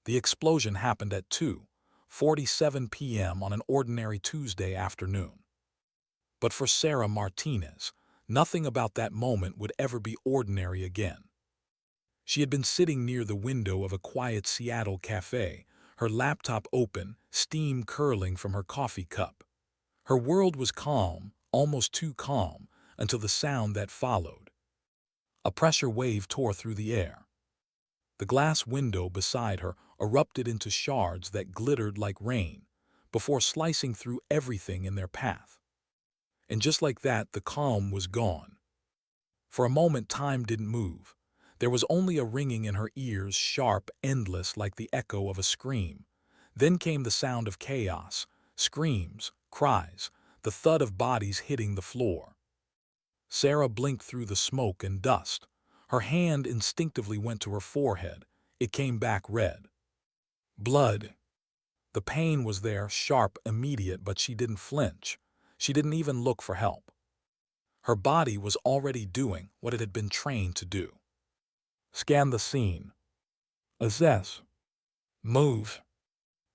The explosion happened at 2:47 p.m. on an ordinary Tuesday afternoon. But for Sarah Martinez, nothing about that moment would ever be ordinary again. She had been sitting near the window of a quiet Seattle cafe, her laptop open, steam curling from her coffee cup. Her world was calm, almost too calm, until the sound that followed. A pressure wave tore through the air. The glass window beside her erupted into shards that glittered like rain, before slicing through everything in their path. And just like that, the calm was gone. For a moment, time didn't move. There was only a ringing in her ears, sharp, endless, like the echo of a scream. Then came the sound of chaos, screams, cries, the thud of bodies hitting the floor. Sarah blinked through the smoke and dust. Her hand instinctively went to her forehead. It came back red. Blood. The pain was there, sharp, immediate, but she didn't flinch. She didn't even look for help. Her body was already doing what it had been trained to do. Scan the scene. Assess. Move.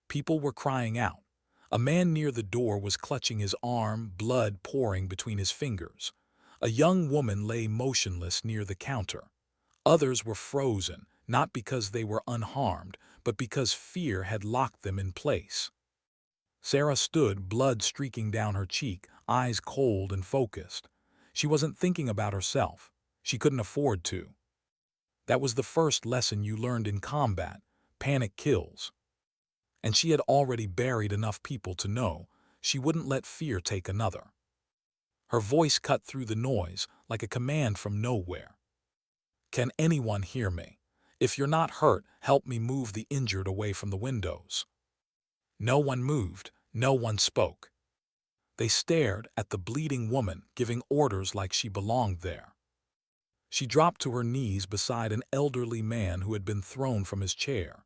People were crying out. A man near the door was clutching his arm, blood pouring between his fingers. A young woman lay motionless near the counter. Others were frozen, not because they were unharmed, but because fear had locked them in place. Sarah stood, blood streaking down her cheek, eyes cold and focused. She wasn't thinking about herself. She couldn't afford to. That was the first lesson you learned in combat: panic kills. And she had already buried enough people to know she wouldn't let fear take another. Her voice cut through the noise like a command from nowhere. Can anyone hear me? If you're not hurt, help me move the injured away from the windows. No one moved, no one spoke. They stared at the bleeding woman, giving orders like she belonged there. She dropped to her knees beside an elderly man who had been thrown from his chair.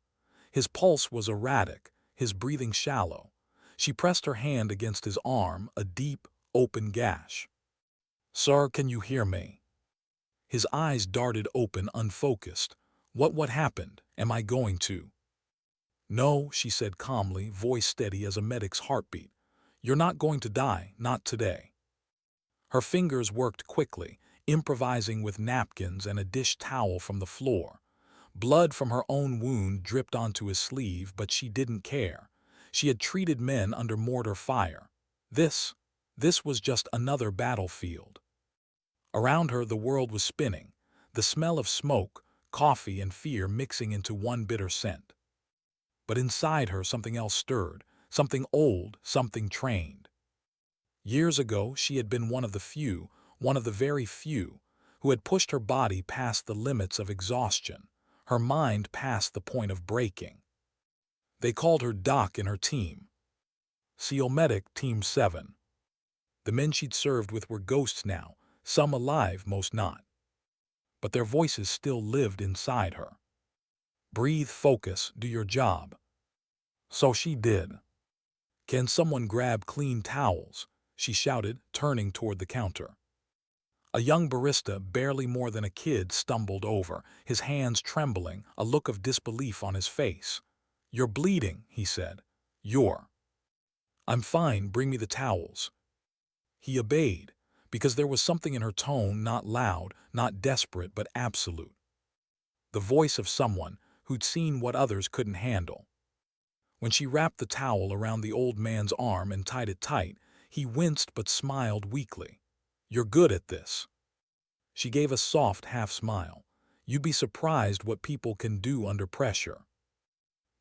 His pulse was erratic, his breathing shallow. She pressed her hand against his arm, a deep, open gash. "Sir, can you hear me?" His eyes darted open, unfocused. What happened? Am I going to? "No," she said calmly, voice steady as a medic's heartbeat. "You're not going to die, not today." Her fingers worked quickly, improvising with napkins and a dish towel from the floor. Blood from her own wound dripped onto his sleeve, but she didn't care. She had treated men under mortar fire. This was just another battlefield. Around her, the world was spinning, the smell of smoke, coffee, and fear mixing into one bitter scent. But inside her, something else stirred, something old, something trained. Years ago, she had been one of the few, one of the very few, who had pushed her body past the limits of exhaustion, her mind past the point of breaking. They called her Doc in her team. SEAL Medic Team 7. The men she'd served with were ghosts now, some alive, most not. But their voices still lived inside her. "Breathe, focus, do your job." So she did. "Can someone grab clean towels?" she shouted, turning toward the counter. A young barista, barely more than a kid, stumbled over, his hands trembling, a look of disbelief on his face. "You're bleeding," he said. "I'm fine, bring me the towels." He obeyed, because there was something in her tone, not loud, not desperate, but absolute. The voice of someone who'd seen what others couldn't handle. When she wrapped the towel around the old man's arm and tied it tight, he winced but smiled weakly. "You're good at this." She gave a soft half-smile. "You'd be surprised what people can do under pressure."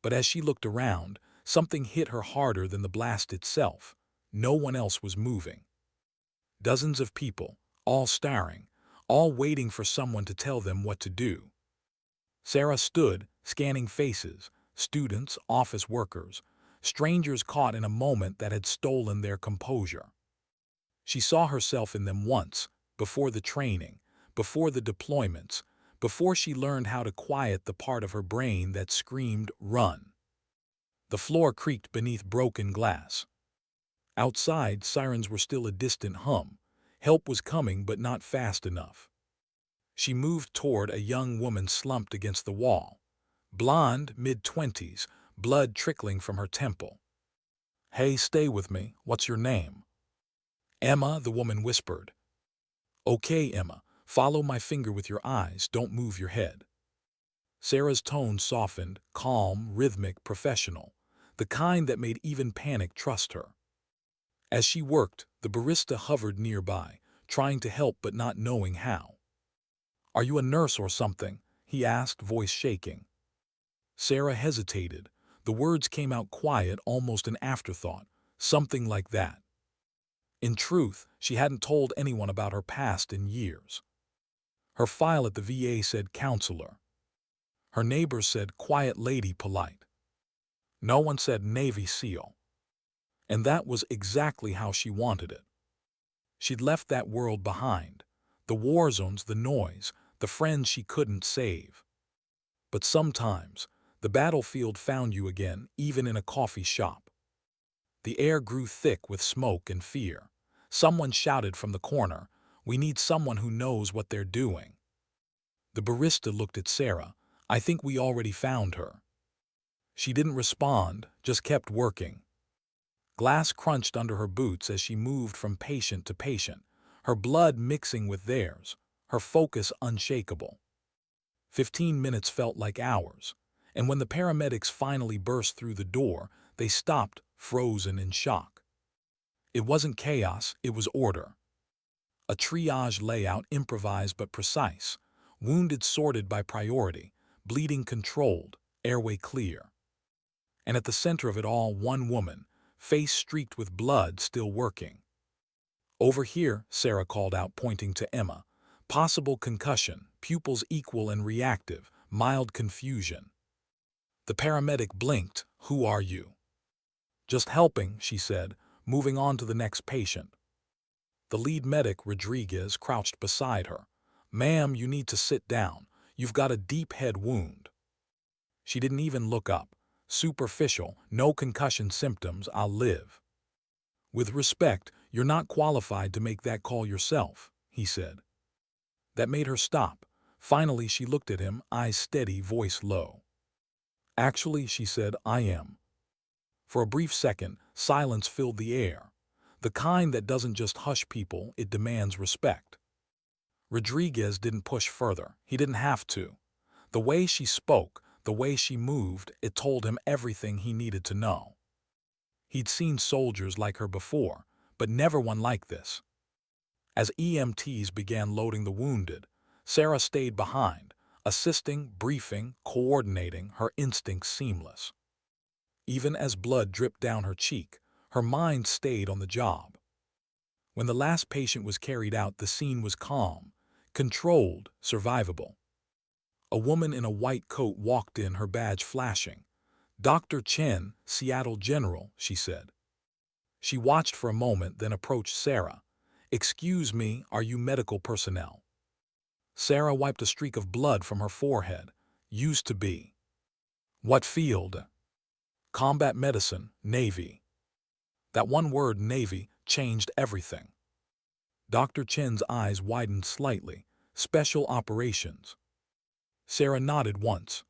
But as she looked around, something hit her harder than the blast itself. No one else was moving. Dozens of people, all staring, all waiting for someone to tell them what to do. Sarah stood, scanning faces, students, office workers, strangers caught in a moment that had stolen their composure. She saw herself in them once, before the training, before the deployments, before she learned how to quiet the part of her brain that screamed, "Run." The floor creaked beneath broken glass. Outside, sirens were still a distant hum. Help was coming, but not fast enough. She moved toward a young woman slumped against the wall. Blonde, mid-20s, blood trickling from her temple. "Hey, stay with me. What's your name?" "Emma," the woman whispered. "Okay, Emma. Follow my finger with your eyes. Don't move your head." Sarah's tone softened, calm, rhythmic, professional, the kind that made even panic trust her. As she worked, the barista hovered nearby, trying to help but not knowing how. "Are you a nurse or something?" he asked, voice shaking. Sarah hesitated. The words came out quiet, almost an afterthought, something like that. In truth, she hadn't told anyone about her past in years. Her file at the VA said counselor. Her neighbors said quiet lady, polite. No one said Navy SEAL. And that was exactly how she wanted it. She'd left that world behind, the war zones, the noise, the friends she couldn't save. But sometimes, the battlefield found you again, even in a coffee shop. The air grew thick with smoke and fear. Someone shouted from the corner, "We need someone who knows what they're doing." The barista looked at Sarah. "I think we already found her." She didn't respond, just kept working. Glass crunched under her boots as she moved from patient to patient, her blood mixing with theirs, her focus unshakable. 15 minutes felt like hours, and when the paramedics finally burst through the door, they stopped, frozen in shock. It wasn't chaos, it was order. A triage layout, improvised but precise, wounded sorted by priority, bleeding controlled, airway clear. And at the center of it all, one woman, face streaked with blood, still working. "Over here," Sarah called out, pointing to Emma. "Possible concussion, pupils equal and reactive, mild confusion." The paramedic blinked. "Who are you?" "Just helping," she said, moving on to the next patient. The lead medic, Rodriguez, crouched beside her. "Ma'am, you need to sit down. You've got a deep head wound." She didn't even look up. "Superficial, no concussion symptoms, I'll live." "With respect, you're not qualified to make that call yourself," he said. That made her stop. Finally, she looked at him, eyes steady, voice low. "Actually," she said, "I am." For a brief second, silence filled the air. The kind that doesn't just hush people, it demands respect. Rodriguez didn't push further. He didn't have to. The way she spoke, the way she moved, it told him everything he needed to know. He'd seen soldiers like her before, but never one like this. As EMTs began loading the wounded, Sarah stayed behind, assisting, briefing, coordinating, her instincts seamless. Even as blood dripped down her cheek, her mind stayed on the job. When the last patient was carried out, the scene was calm, controlled, survivable. A woman in a white coat walked in, her badge flashing. "Dr. Chen, Seattle General," she said. She watched for a moment, then approached Sarah. "Excuse me, are you medical personnel?" Sarah wiped a streak of blood from her forehead. "Used to be." "What field?" "Combat medicine, Navy." That one word, Navy, changed everything. Dr. Chen's eyes widened slightly. "Special operations." Sarah nodded once.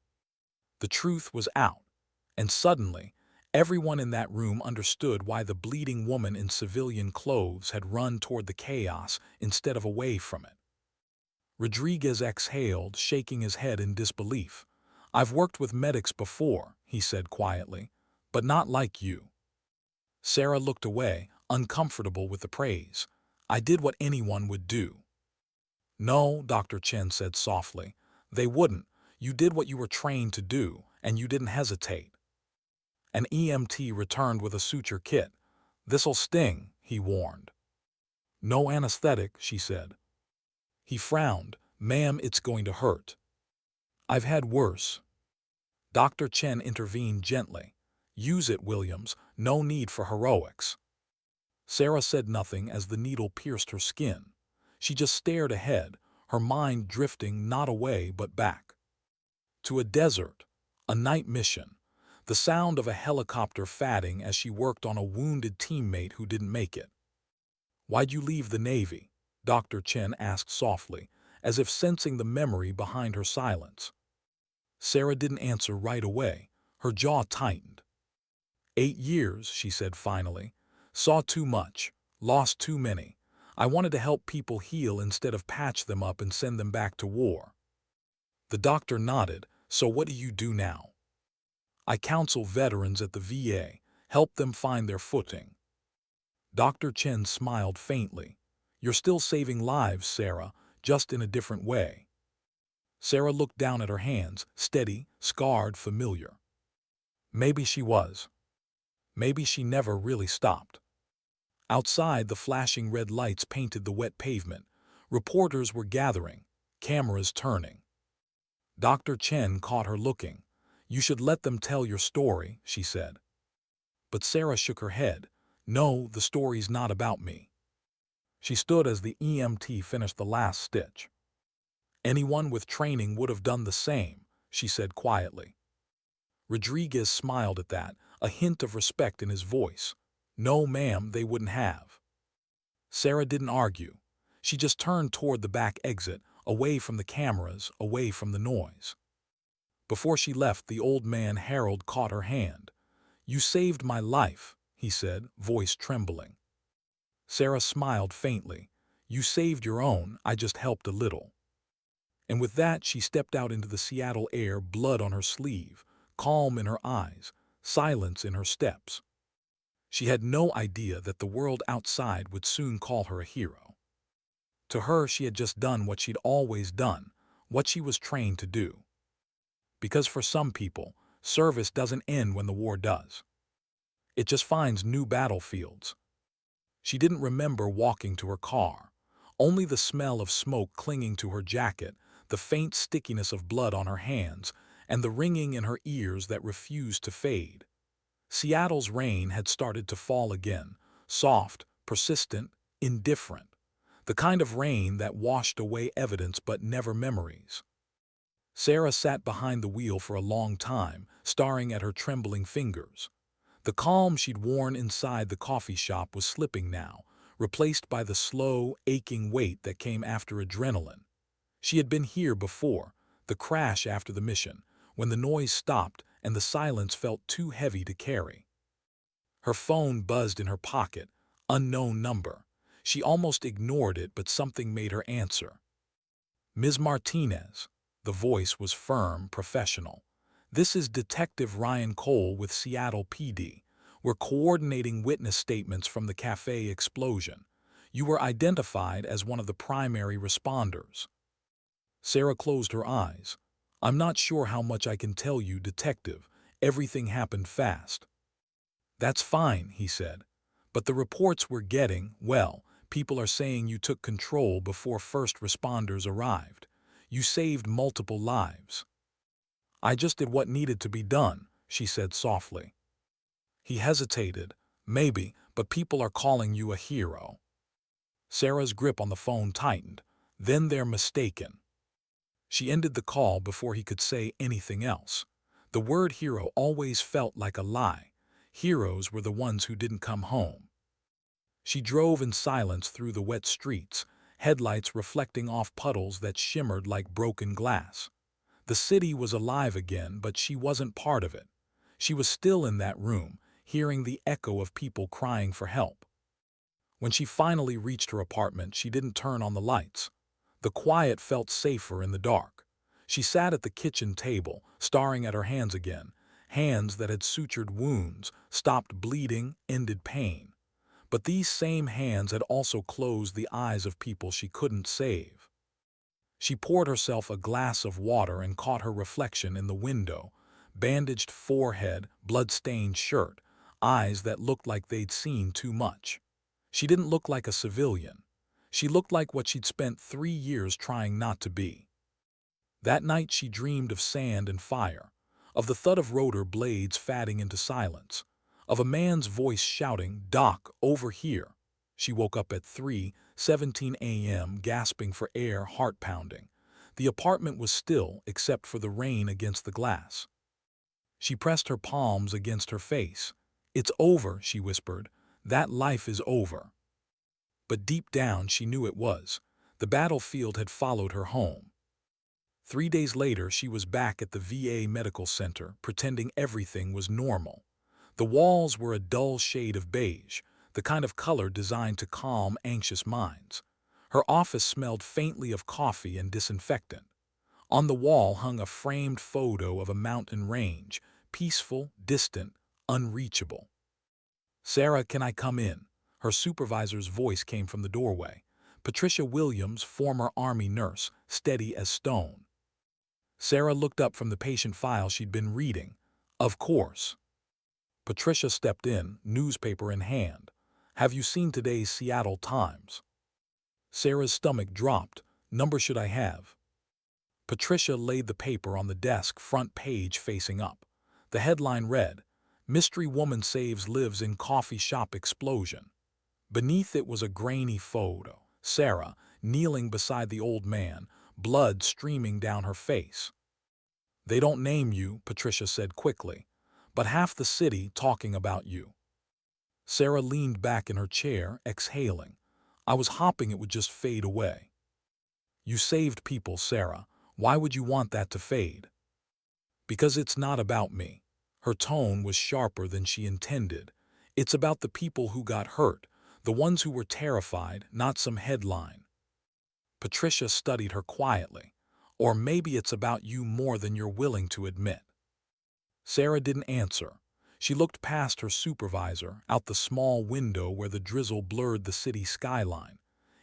The truth was out, and suddenly, everyone in that room understood why the bleeding woman in civilian clothes had run toward the chaos instead of away from it. Rodriguez exhaled, shaking his head in disbelief. "I've worked with medics before," he said quietly, "but not like you." Sarah looked away, uncomfortable with the praise. "I did what anyone would do." "No," Dr. Chen said softly. "They wouldn't. You did what you were trained to do, and you didn't hesitate." An EMT returned with a suture kit. "This'll sting," he warned. "No anesthetic," she said. He frowned. "Ma'am, it's going to hurt." "I've had worse." Dr. Chen intervened gently. "Use it, Williams. No need for heroics." Sarah said nothing as the needle pierced her skin. She just stared ahead, her mind drifting not away but back. To a desert, a night mission, the sound of a helicopter fatting as she worked on a wounded teammate who didn't make it. "Why'd you leave the Navy?" Dr. Chen asked softly, as if sensing the memory behind her silence. Sarah didn't answer right away. Her jaw tightened. 8 years, she said finally. Saw too much. Lost too many. I wanted to help people heal instead of patch them up and send them back to war. The doctor nodded. So what do you do now? I counsel veterans at the VA, help them find their footing. Dr. Chen smiled faintly. You're still saving lives, Sarah, just in a different way. Sarah looked down at her hands, steady, scarred, familiar. Maybe she was. Maybe she never really stopped. Outside, the flashing red lights painted the wet pavement. Reporters were gathering, cameras turning. Dr. Chen caught her looking. You should let them tell your story, she said. But Sarah shook her head. No, the story's not about me. She stood as the EMT finished the last stitch. Anyone with training would have done the same, she said quietly. Rodriguez smiled at that, a hint of respect in his voice. No, ma'am, they wouldn't have. Sarah didn't argue. She just turned toward the back exit, away from the cameras, away from the noise. Before she left, the old man Harold caught her hand. You saved my life, he said, voice trembling. Sarah smiled faintly. You saved your own, I just helped a little. And with that, she stepped out into the Seattle air, blood on her sleeve, calm in her eyes, silence in her steps. She had no idea that the world outside would soon call her a hero. To her, she had just done what she'd always done, what she was trained to do. Because for some people, service doesn't end when the war does. It just finds new battlefields. She didn't remember walking to her car. Only the smell of smoke clinging to her jacket, the faint stickiness of blood on her hands, and the ringing in her ears that refused to fade. Seattle's rain had started to fall again, soft, persistent, indifferent. The kind of rain that washed away evidence but never memories. Sarah sat behind the wheel for a long time, staring at her trembling fingers. The calm she'd worn inside the coffee shop was slipping now, replaced by the slow, aching weight that came after adrenaline. She had been here before, the crash after the mission, when the noise stopped and the silence felt too heavy to carry. Her phone buzzed in her pocket, unknown number. She almost ignored it, but something made her answer. Ms. Martinez. The voice was firm, professional. This is Detective Ryan Cole with Seattle PD. We're coordinating witness statements from the cafe explosion. You were identified as one of the primary responders. Sarah closed her eyes. I'm not sure how much I can tell you, Detective. Everything happened fast. That's fine, he said. But the reports we're getting, well, people are saying you took control before first responders arrived. You saved multiple lives. I just did what needed to be done, she said softly. He hesitated. Maybe, but people are calling you a hero. Sarah's grip on the phone tightened. Then they're mistaken. She ended the call before he could say anything else. The word hero always felt like a lie. Heroes were the ones who didn't come home. She drove in silence through the wet streets, headlights reflecting off puddles that shimmered like broken glass. The city was alive again, but she wasn't part of it. She was still in that room, hearing the echo of people crying for help. When she finally reached her apartment, she didn't turn on the lights. The quiet felt safer in the dark. She sat at the kitchen table, staring at her hands again, hands that had sutured wounds, stopped bleeding, ended pain. But these same hands had also closed the eyes of people she couldn't save. She poured herself a glass of water and caught her reflection in the window, bandaged forehead, blood-stained shirt, eyes that looked like they'd seen too much. She didn't look like a civilian. She looked like what she'd spent 3 years trying not to be. That night she dreamed of sand and fire, of the thud of rotor blades fading into silence, of a man's voice shouting, "Doc, over here." She woke up at 3:17 a.m., gasping for air, heart pounding. The apartment was still, except for the rain against the glass. She pressed her palms against her face. "It's over," she whispered. "That life is over." But deep down she knew it was. The battlefield had followed her home. 3 days later, she was back at the VA medical center, pretending everything was normal. The walls were a dull shade of beige, the kind of color designed to calm anxious minds. Her office smelled faintly of coffee and disinfectant. On the wall hung a framed photo of a mountain range, peaceful, distant, unreachable. "Sarah, can I come in?" Her supervisor's voice came from the doorway. Patricia Williams, former Army nurse, steady as stone. Sarah looked up from the patient file she'd been reading. "Of course." Patricia stepped in, newspaper in hand. "Have you seen today's Seattle Times?" Sarah's stomach dropped. "Number should I have?" Patricia laid the paper on the desk, front page facing up. The headline read, "Mystery Woman Saves Lives in Coffee Shop Explosion." Beneath it was a grainy photo. Sarah, kneeling beside the old man, blood streaming down her face. "They don't name you," Patricia said quickly, "but half the city talking about you." Sarah leaned back in her chair, exhaling. "I was hoping it would just fade away." "You saved people, Sarah. Why would you want that to fade?" "Because it's not about me." Her tone was sharper than she intended. "It's about the people who got hurt, the ones who were terrified, not some headline." Patricia studied her quietly. "Or maybe it's about you more than you're willing to admit." Sarah didn't answer. She looked past her supervisor, out the small window where the drizzle blurred the city skyline.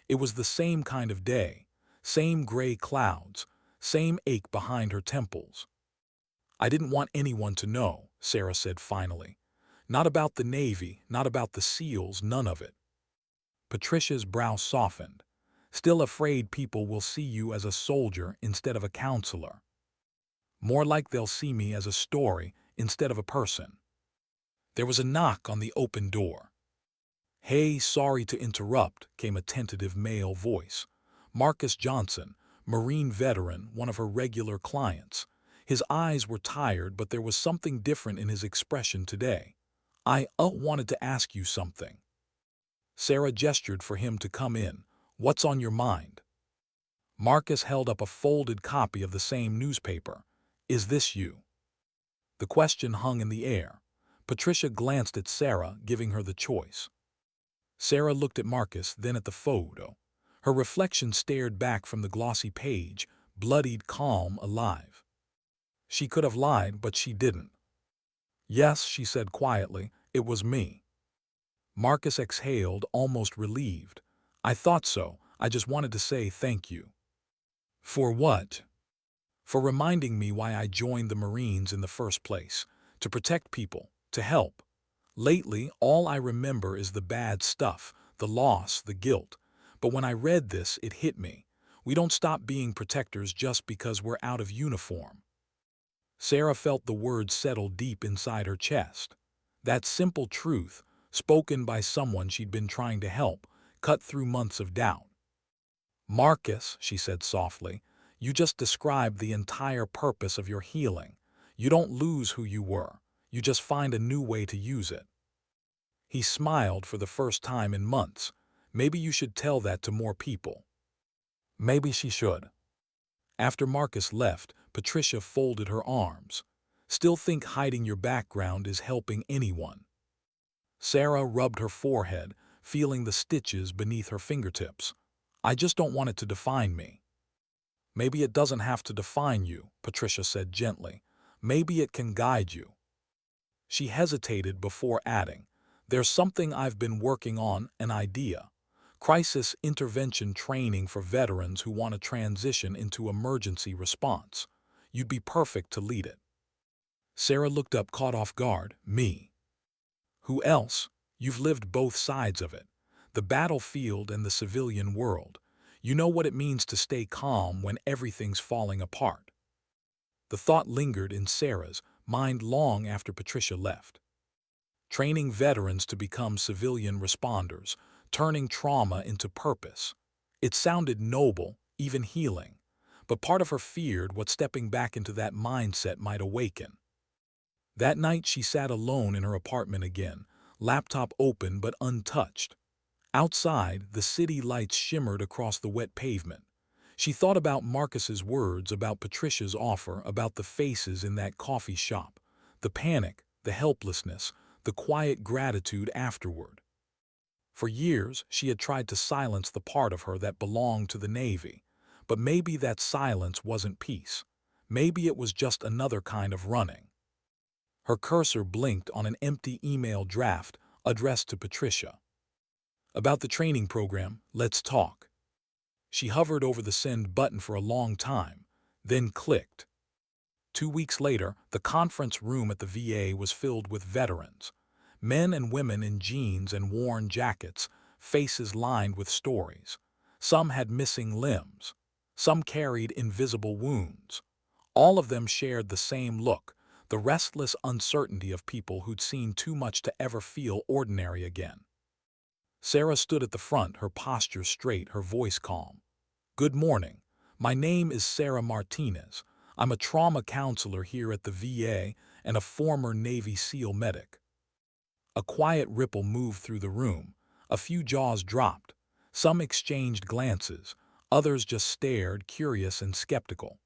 It was the same kind of day, same gray clouds, same ache behind her temples. "I didn't want anyone to know," Sarah said finally. "Not about the Navy, not about the SEALs, none of it." Patricia's brow softened. "Still afraid people will see you as a soldier instead of a counselor?" "More like they'll see me as a story instead of a person." There was a knock on the open door. "Hey, sorry to interrupt," came a tentative male voice. Marcus Johnson, Marine veteran, one of her regular clients. His eyes were tired, but there was something different in his expression today. "I wanted to ask you something." Sarah gestured for him to come in. "What's on your mind?" Marcus held up a folded copy of the same newspaper. "Is this you?" The question hung in the air. Patricia glanced at Sarah, giving her the choice. Sarah looked at Marcus, then at the photo. Her reflection stared back from the glossy page, bloodied, calm, alive. She could have lied, but she didn't. "Yes," she said quietly, "it was me." Marcus exhaled, almost relieved. "I thought so. I just wanted to say thank you." "For what?" "For reminding me why I joined the Marines in the first place. To protect people, to help. Lately, all I remember is the bad stuff, the loss, the guilt. But when I read this, it hit me. We don't stop being protectors just because we're out of uniform." Sarah felt the words settle deep inside her chest. That simple truth, spoken by someone she'd been trying to help, cut through months of doubt. "Marcus," she said softly, "you just described the entire purpose of your healing. You don't lose who you were. You just find a new way to use it." He smiled for the first time in months. "Maybe you should tell that to more people." Maybe she should. After Marcus left, Patricia folded her arms. "Still think hiding your background is helping anyone?" Sarah rubbed her forehead, feeling the stitches beneath her fingertips. "I just don't want it to define me." "Maybe it doesn't have to define you," Patricia said gently. "Maybe it can guide you." She hesitated before adding, "There's something I've been working on, an idea. Crisis intervention training for veterans who want to transition into emergency response. You'd be perfect to lead it." Sarah looked up, caught off guard. "Me? Who else? You've lived both sides of it, the battlefield and the civilian world. You know what it means to stay calm when everything's falling apart." The thought lingered in Sarah's mind long after Patricia left. Training veterans to become civilian responders, turning trauma into purpose. It sounded noble, even healing, but part of her feared what stepping back into that mindset might awaken. That night she sat alone in her apartment again, laptop open but untouched. Outside, the city lights shimmered across the wet pavement. She thought about Marcus's words, about Patricia's offer, about the faces in that coffee shop, the panic, the helplessness, the quiet gratitude afterward. For years, she had tried to silence the part of her that belonged to the Navy, but maybe that silence wasn't peace. Maybe it was just another kind of running. Her cursor blinked on an empty email draft addressed to Patricia. About the training program, let's talk. She hovered over the send button for a long time, then clicked. 2 weeks later, the conference room at the VA was filled with veterans. Men and women in jeans and worn jackets, faces lined with stories. Some had missing limbs. Some carried invisible wounds. All of them shared the same look, the restless uncertainty of people who'd seen too much to ever feel ordinary again. Sarah stood at the front, her posture straight, her voice calm. Good morning. My name is Sarah Martinez. I'm a trauma counselor here at the VA and a former Navy SEAL medic. A quiet ripple moved through the room. A few jaws dropped. Some exchanged glances. Others just stared, curious and skeptical.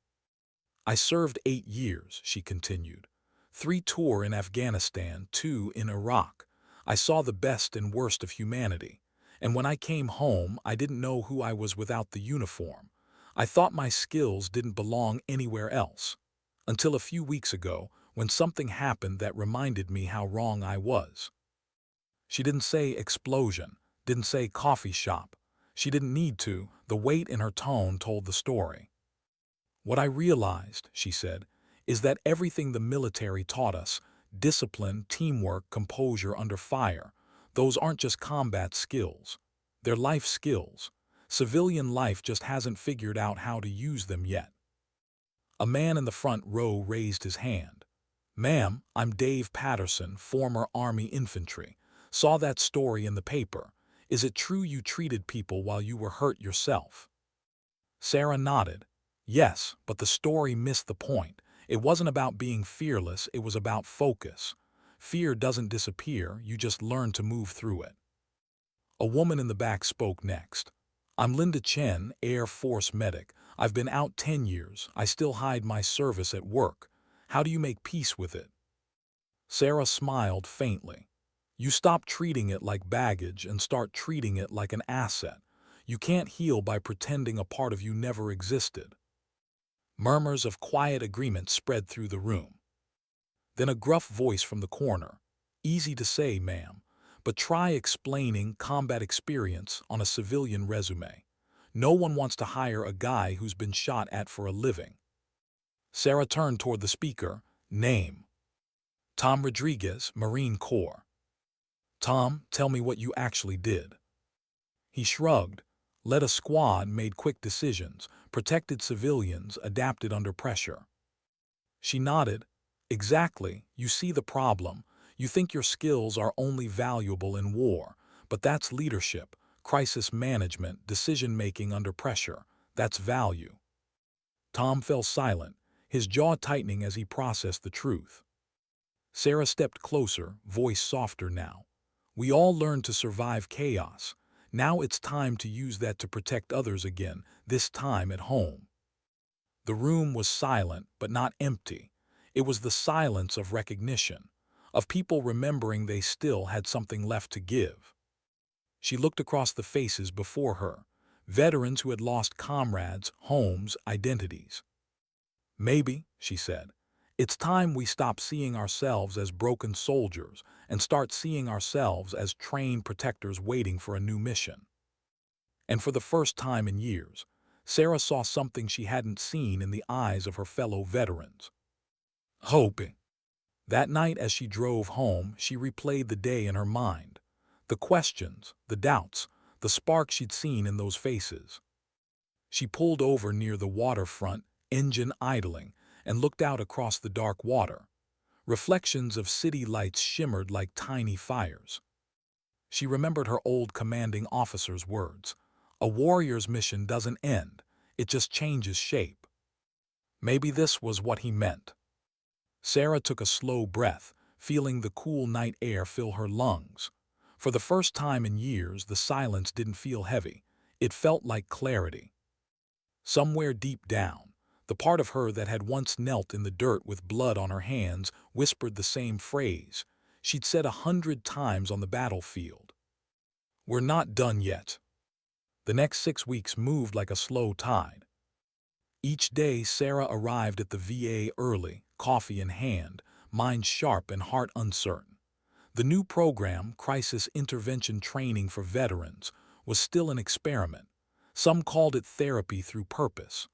I served 8 years, she continued. 3 tours in Afghanistan, 2 in Iraq. I saw the best and worst of humanity. And when I came home, I didn't know who I was without the uniform. I thought my skills didn't belong anywhere else. Until a few weeks ago, when something happened that reminded me how wrong I was. She didn't say explosion, didn't say coffee shop. She didn't need to. The weight in her tone told the story. What I realized, she said, is that everything the military taught us, discipline, teamwork, composure under fire, those aren't just combat skills. They're life skills. Civilian life just hasn't figured out how to use them yet. A man in the front row raised his hand. Ma'am, I'm Dave Patterson, former Army infantry. Saw that story in the paper. Is it true you treated people while you were hurt yourself? Sarah nodded. Yes, but the story missed the point. It wasn't about being fearless, it was about focus. Fear doesn't disappear, you just learn to move through it. A woman in the back spoke next. I'm Linda Chen, Air Force medic. I've been out 10 years. I still hide my service at work. How do you make peace with it? Sarah smiled faintly. You stop treating it like baggage and start treating it like an asset. You can't heal by pretending a part of you never existed. Murmurs of quiet agreement spread through the room. Then a gruff voice from the corner. Easy to say, ma'am, but try explaining combat experience on a civilian resume. No one wants to hire a guy who's been shot at for a living. Sarah turned toward the speaker. Name. Tom Rodriguez, Marine Corps. Tom, tell me what you actually did. He shrugged. Led a squad, made quick decisions, protected civilians, adapted under pressure. She nodded. Exactly, you see the problem. You think your skills are only valuable in war, but that's leadership, crisis management, decision-making under pressure. That's value. Tom fell silent, his jaw tightening as he processed the truth. Sarah stepped closer, voice softer now. We all learned to survive chaos. Now it's time to use that to protect others again, this time at home. The room was silent, but not empty. It was the silence of recognition, of people remembering they still had something left to give. She looked across the faces before her, veterans who had lost comrades, homes, identities. Maybe, she said, it's time we stop seeing ourselves as broken soldiers and start seeing ourselves as trained protectors waiting for a new mission. And for the first time in years, Sarah saw something she hadn't seen in the eyes of her fellow veterans. Hope. That night as she drove home, she replayed the day in her mind. The questions, the doubts, the spark she'd seen in those faces. She pulled over near the waterfront, engine idling, and looked out across the dark water. Reflections of city lights shimmered like tiny fires. She remembered her old commanding officer's words. A warrior's mission doesn't end, it just changes shape. Maybe this was what he meant. Sarah took a slow breath, feeling the cool night air fill her lungs. For the first time in years, the silence didn't feel heavy. It felt like clarity. Somewhere deep down, the part of her that had once knelt in the dirt with blood on her hands whispered the same phrase she'd said 100 times on the battlefield. "We're not done yet." The next 6 weeks moved like a slow tide. Each day Sarah arrived at the VA early, coffee in hand, mind sharp and heart uncertain. The new program, Crisis Intervention Training for Veterans, was still an experiment. Some called it therapy through purpose.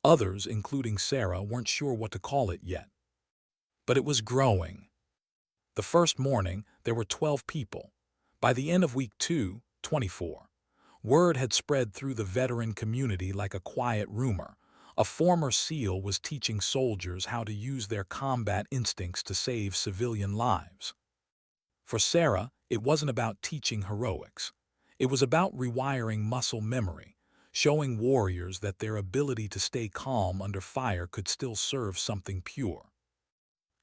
Others, including Sarah, weren't sure what to call it yet. But it was growing. The first morning, there were 12 people. By the end of week 2, 24. Word had spread through the veteran community like a quiet rumor. A former SEAL was teaching soldiers how to use their combat instincts to save civilian lives. For Sarah, it wasn't about teaching heroics. It was about rewiring muscle memory, showing warriors that their ability to stay calm under fire could still serve something pure.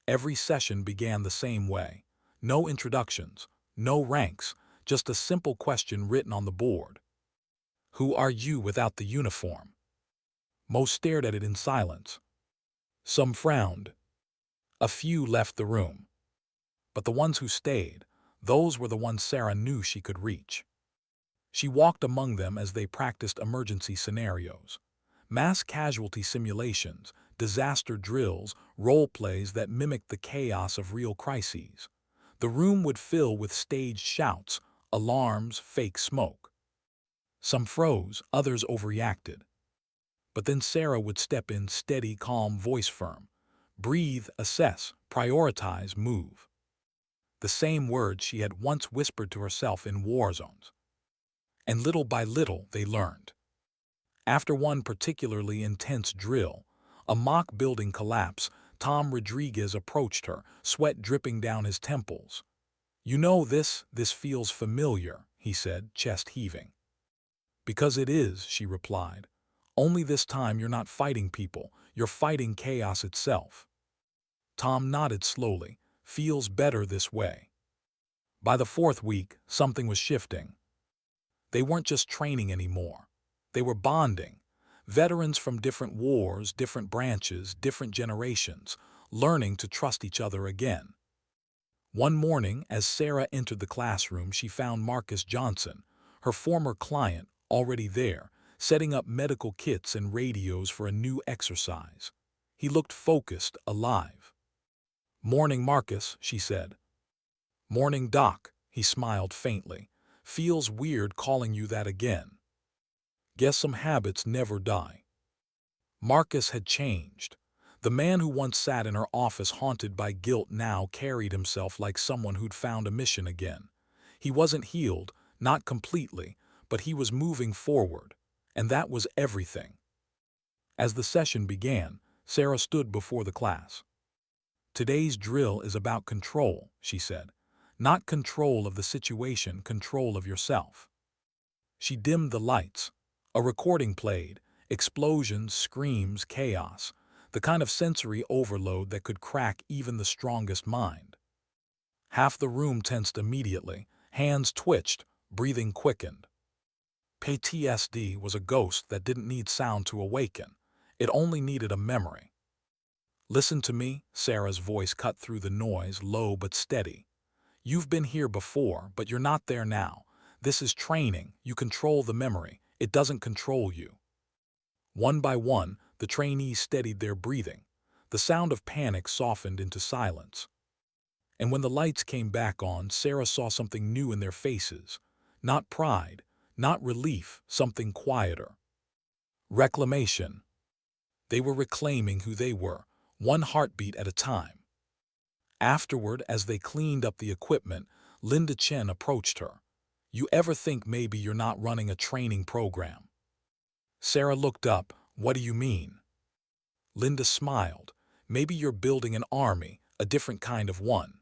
Every session began the same way. No introductions, no ranks, just a simple question written on the board. "Who are you without the uniform?" Most stared at it in silence. Some frowned. A few left the room. But the ones who stayed, those were the ones Sarah knew she could reach. She walked among them as they practiced emergency scenarios. Mass casualty simulations, disaster drills, role plays that mimicked the chaos of real crises. The room would fill with staged shouts, alarms, fake smoke. Some froze, others overreacted. But then Sarah would step in, steady, calm, voice firm. Breathe, assess, prioritize, move. The same words she had once whispered to herself in war zones. And little by little they learned. After one particularly intense drill, a mock building collapse, Tom Rodriguez approached her, sweat dripping down his temples. "You know this feels familiar," he said, chest heaving. "Because it is," she replied. "Only this time you're not fighting people, you're fighting chaos itself." Tom nodded slowly. "Feels better this way." By the 4th week, something was shifting. They weren't just training anymore. They were bonding. Veterans from different wars, different branches, different generations, learning to trust each other again. One morning, as Sarah entered the classroom, she found Marcus Johnson, her former client, already there, setting up medical kits and radios for a new exercise. He looked focused, alive. "Morning, Marcus," she said. "Morning, Doc," he smiled faintly. "Feels weird calling you that again." Guess some habits never die. Marcus had changed. The man who once sat in her office haunted by guilt now carried himself like someone who'd found a mission again. He wasn't healed, not completely, but he was moving forward, and that was everything. As the session began, Sarah stood before the class. "Today's drill is about control," she said. "Not control of the situation, control of yourself." She dimmed the lights. A recording played. Explosions, screams, chaos. The kind of sensory overload that could crack even the strongest mind. Half the room tensed immediately. Hands twitched. Breathing quickened. PTSD was a ghost that didn't need sound to awaken. It only needed a memory. "Listen to me," Sarah's voice cut through the noise, low but steady. "You've been here before, but you're not there now. This is training. You control the memory. It doesn't control you." One by one, the trainees steadied their breathing. The sound of panic softened into silence. And when the lights came back on, Sarah saw something new in their faces. Not pride, not relief, something quieter. Reclamation. They were reclaiming who they were, one heartbeat at a time. Afterward, as they cleaned up the equipment, Linda Chen approached her. "You ever think maybe you're not running a training program?" Sarah looked up. "What do you mean?" Linda smiled. "Maybe you're building an army, a different kind of one."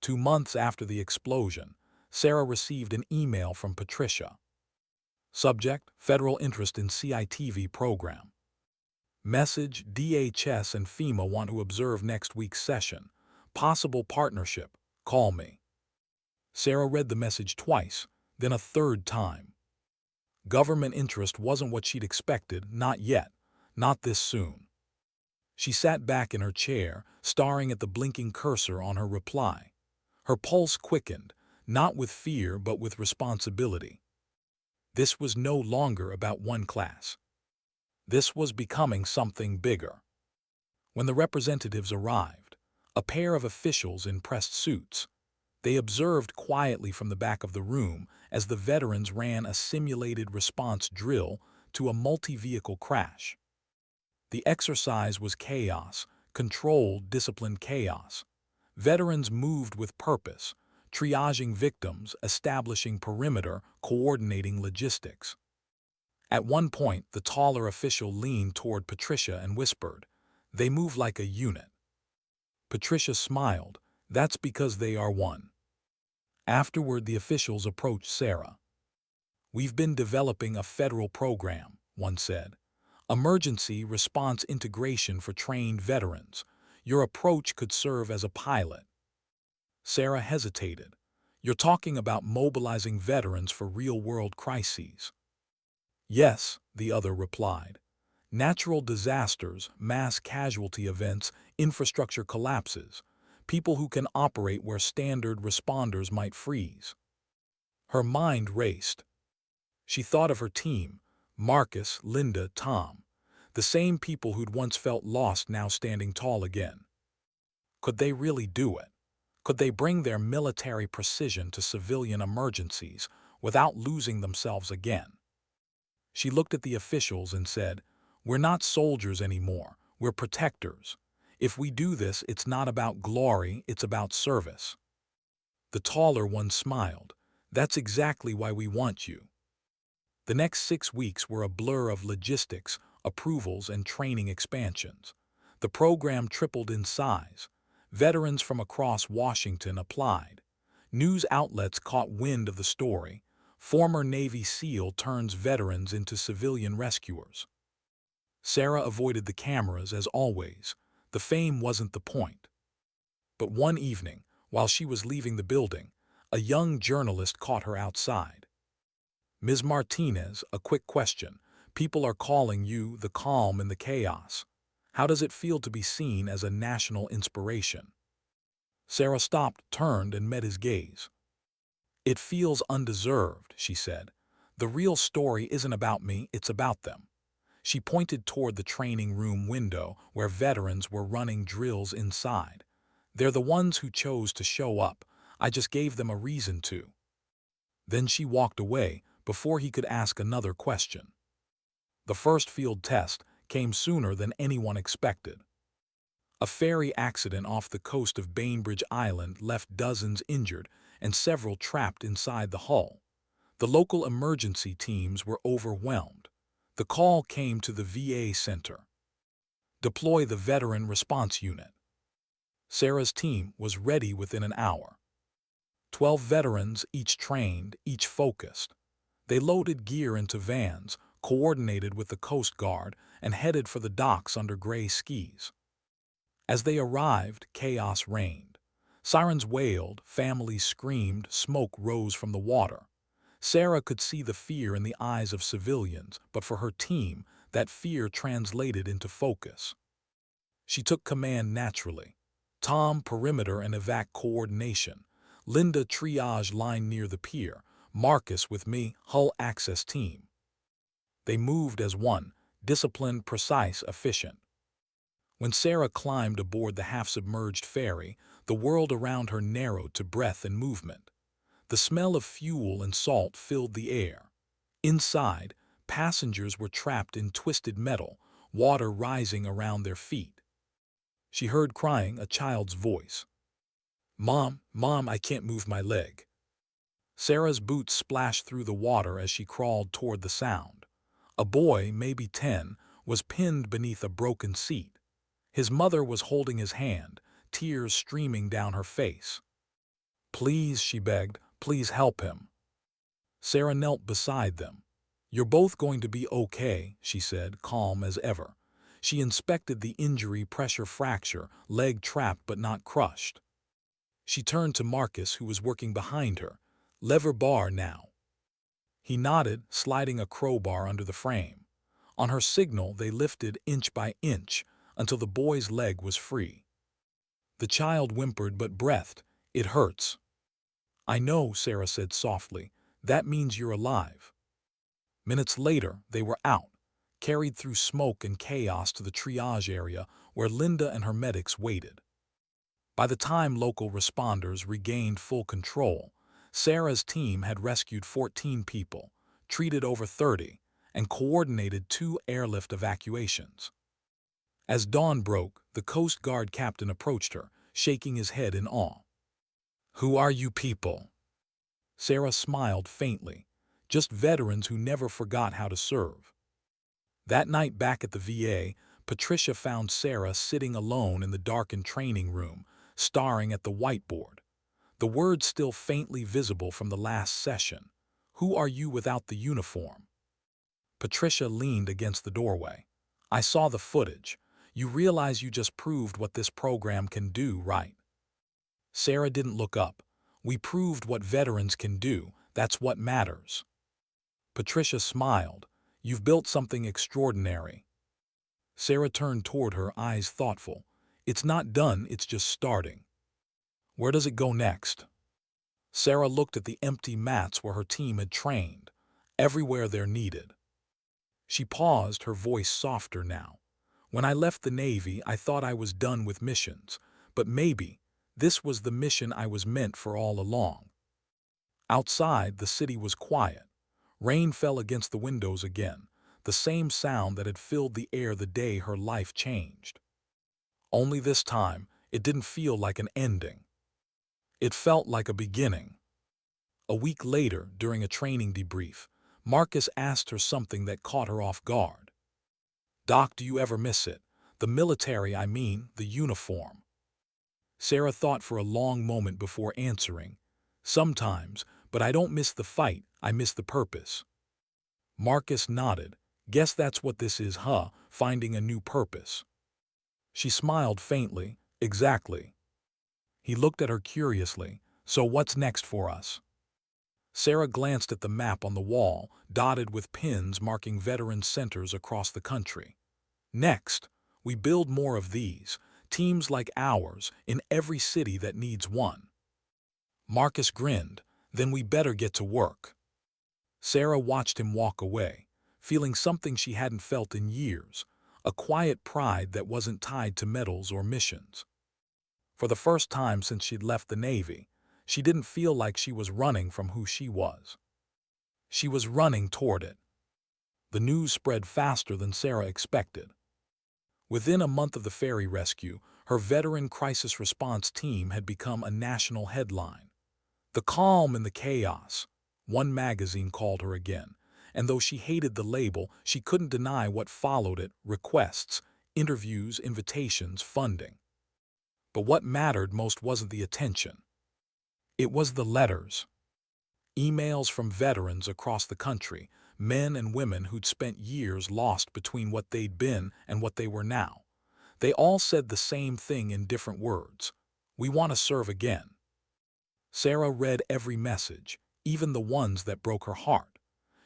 2 months after the explosion, Sarah received an email from Patricia. Subject: Federal interest in CITV program. Message: DHS and FEMA want to observe next week's session. Possible partnership. Call me. Sarah read the message twice, then a third time. Government interest wasn't what she'd expected, not yet, not this soon. She sat back in her chair, staring at the blinking cursor on her reply. Her pulse quickened, not with fear but with responsibility. This was no longer about one class. This was becoming something bigger. When the representatives arrived, a pair of officials in pressed suits, they observed quietly from the back of the room as the veterans ran a simulated response drill to a multi-vehicle crash. The exercise was chaos, controlled, disciplined chaos. Veterans moved with purpose, triaging victims, establishing perimeter, coordinating logistics. At one point, the taller official leaned toward Patricia and whispered, "They move like a unit." Patricia smiled. "That's because they are one." Afterward, the officials approached Sarah. "We've been developing a federal program," one said. "Emergency response integration for trained veterans. Your approach could serve as a pilot." Sarah hesitated. "You're talking about mobilizing veterans for real-world crises." "Yes," the other replied. "Natural disasters, mass casualty events, infrastructure collapses. People who can operate where standard responders might freeze." Her mind raced. She thought of her team, Marcus, Linda, Tom, the same people who'd once felt lost now standing tall again. Could they really do it? Could they bring their military precision to civilian emergencies without losing themselves again? She looked at the officials and said, "We're not soldiers anymore, we're protectors. If we do this, it's not about glory, it's about service." The taller one smiled. "That's exactly why we want you." The next 6 weeks were a blur of logistics, approvals, and training expansions. The program tripled in size. Veterans from across Washington applied. News outlets caught wind of the story. Former Navy SEAL turns veterans into civilian rescuers. Sarah avoided the cameras as always. The fame wasn't the point. But one evening, while she was leaving the building, a young journalist caught her outside. "Ms. Martinez, a quick question. People are calling you the calm in the chaos. How does it feel to be seen as a national inspiration?" Sarah stopped, turned, and met his gaze. "It feels undeserved," she said. "The real story isn't about me, it's about them." She pointed toward the training room window where veterans were running drills inside. "They're the ones who chose to show up. I just gave them a reason to." Then she walked away before he could ask another question. The first field test came sooner than anyone expected. A ferry accident off the coast of Bainbridge Island left dozens injured and several trapped inside the hull. The local emergency teams were overwhelmed. The call came to the VA center. "Deploy the Veteran Response Unit." Sarah's team was ready within an hour. 12 veterans, each trained, each focused. They loaded gear into vans, coordinated with the Coast Guard, and headed for the docks under gray skis. As they arrived, chaos reigned. Sirens wailed, families screamed, smoke rose from the water. Sarah could see the fear in the eyes of civilians, but for her team, that fear translated into focus. She took command naturally. Tom, perimeter and evac coordination. Linda, triage line near the pier. Marcus with me, hull access team. They moved as one, disciplined, precise, efficient. When Sarah climbed aboard the half-submerged ferry, the world around her narrowed to breath and movement. The smell of fuel and salt filled the air. Inside, passengers were trapped in twisted metal, water rising around their feet. She heard crying, a child's voice. "Mom, Mom, I can't move my leg." Sarah's boots splashed through the water as she crawled toward the sound. A boy, maybe 10, was pinned beneath a broken seat. His mother was holding his hand, tears streaming down her face. "Please," she begged, "please help him." Sarah knelt beside them. "You're both going to be okay," she said, calm as ever. She inspected the injury, pressure fracture, leg trapped but not crushed. She turned to Marcus, who was working behind her. "Lever bar now." He nodded, sliding a crowbar under the frame. On her signal, they lifted inch by inch until the boy's leg was free. The child whimpered but breathed. "It hurts." "I know," Sarah said softly. "That means you're alive." Minutes later, they were out, carried through smoke and chaos to the triage area where Linda and her medics waited. By the time local responders regained full control, Sarah's team had rescued 14 people, treated over 30, and coordinated 2 airlift evacuations. As dawn broke, the Coast Guard captain approached her, shaking his head in awe. "Who are you people?" Sarah smiled faintly. "Just veterans who never forgot how to serve." That night back at the VA, Patricia found Sarah sitting alone in the darkened training room, staring at the whiteboard. The words still faintly visible from the last session. "Who are you without the uniform?" Patricia leaned against the doorway. "I saw the footage. You realize you just proved what this program can do, right?" Sarah didn't look up. "We proved what veterans can do. That's what matters." Patricia smiled. "You've built something extraordinary." Sarah turned toward her, eyes thoughtful. "It's not done, it's just starting." "Where does it go next?" Sarah looked at the empty mats where her team had trained. "Everywhere they're needed." She paused, her voice softer now. "When I left the Navy, I thought I was done with missions. But maybe this was the mission I was meant for all along." Outside, the city was quiet. Rain fell against the windows again, the same sound that had filled the air the day her life changed. Only this time, it didn't feel like an ending. It felt like a beginning. A week later, during a training debrief, Marcus asked her something that caught her off guard. "Doc, do you ever miss it? The military, I mean, the uniform." Sarah thought for a long moment before answering. "Sometimes, but I don't miss the fight, I miss the purpose." Marcus nodded. "Guess that's what this is, huh? Finding a new purpose." She smiled faintly. "Exactly." He looked at her curiously. "So what's next for us?" Sarah glanced at the map on the wall, dotted with pins marking veteran centers across the country. "Next, we build more of these, teams like ours, in every city that needs one." Marcus grinned. "Then we better get to work." Sarah watched him walk away, feeling something she hadn't felt in years, a quiet pride that wasn't tied to medals or missions. For the first time since she'd left the Navy, she didn't feel like she was running from who she was. She was running toward it. The news spread faster than Sarah expected. Within a month of the ferry rescue, her veteran crisis response team had become a national headline. "The calm in the chaos," one magazine called her again, and though she hated the label, she couldn't deny what followed it: requests, interviews, invitations, funding. But what mattered most wasn't the attention. It was the letters. Emails from veterans across the country, men and women who'd spent years lost between what they'd been and what they were now. They all said the same thing in different words: "We want to serve again." Sarah read every message, even the ones that broke her heart.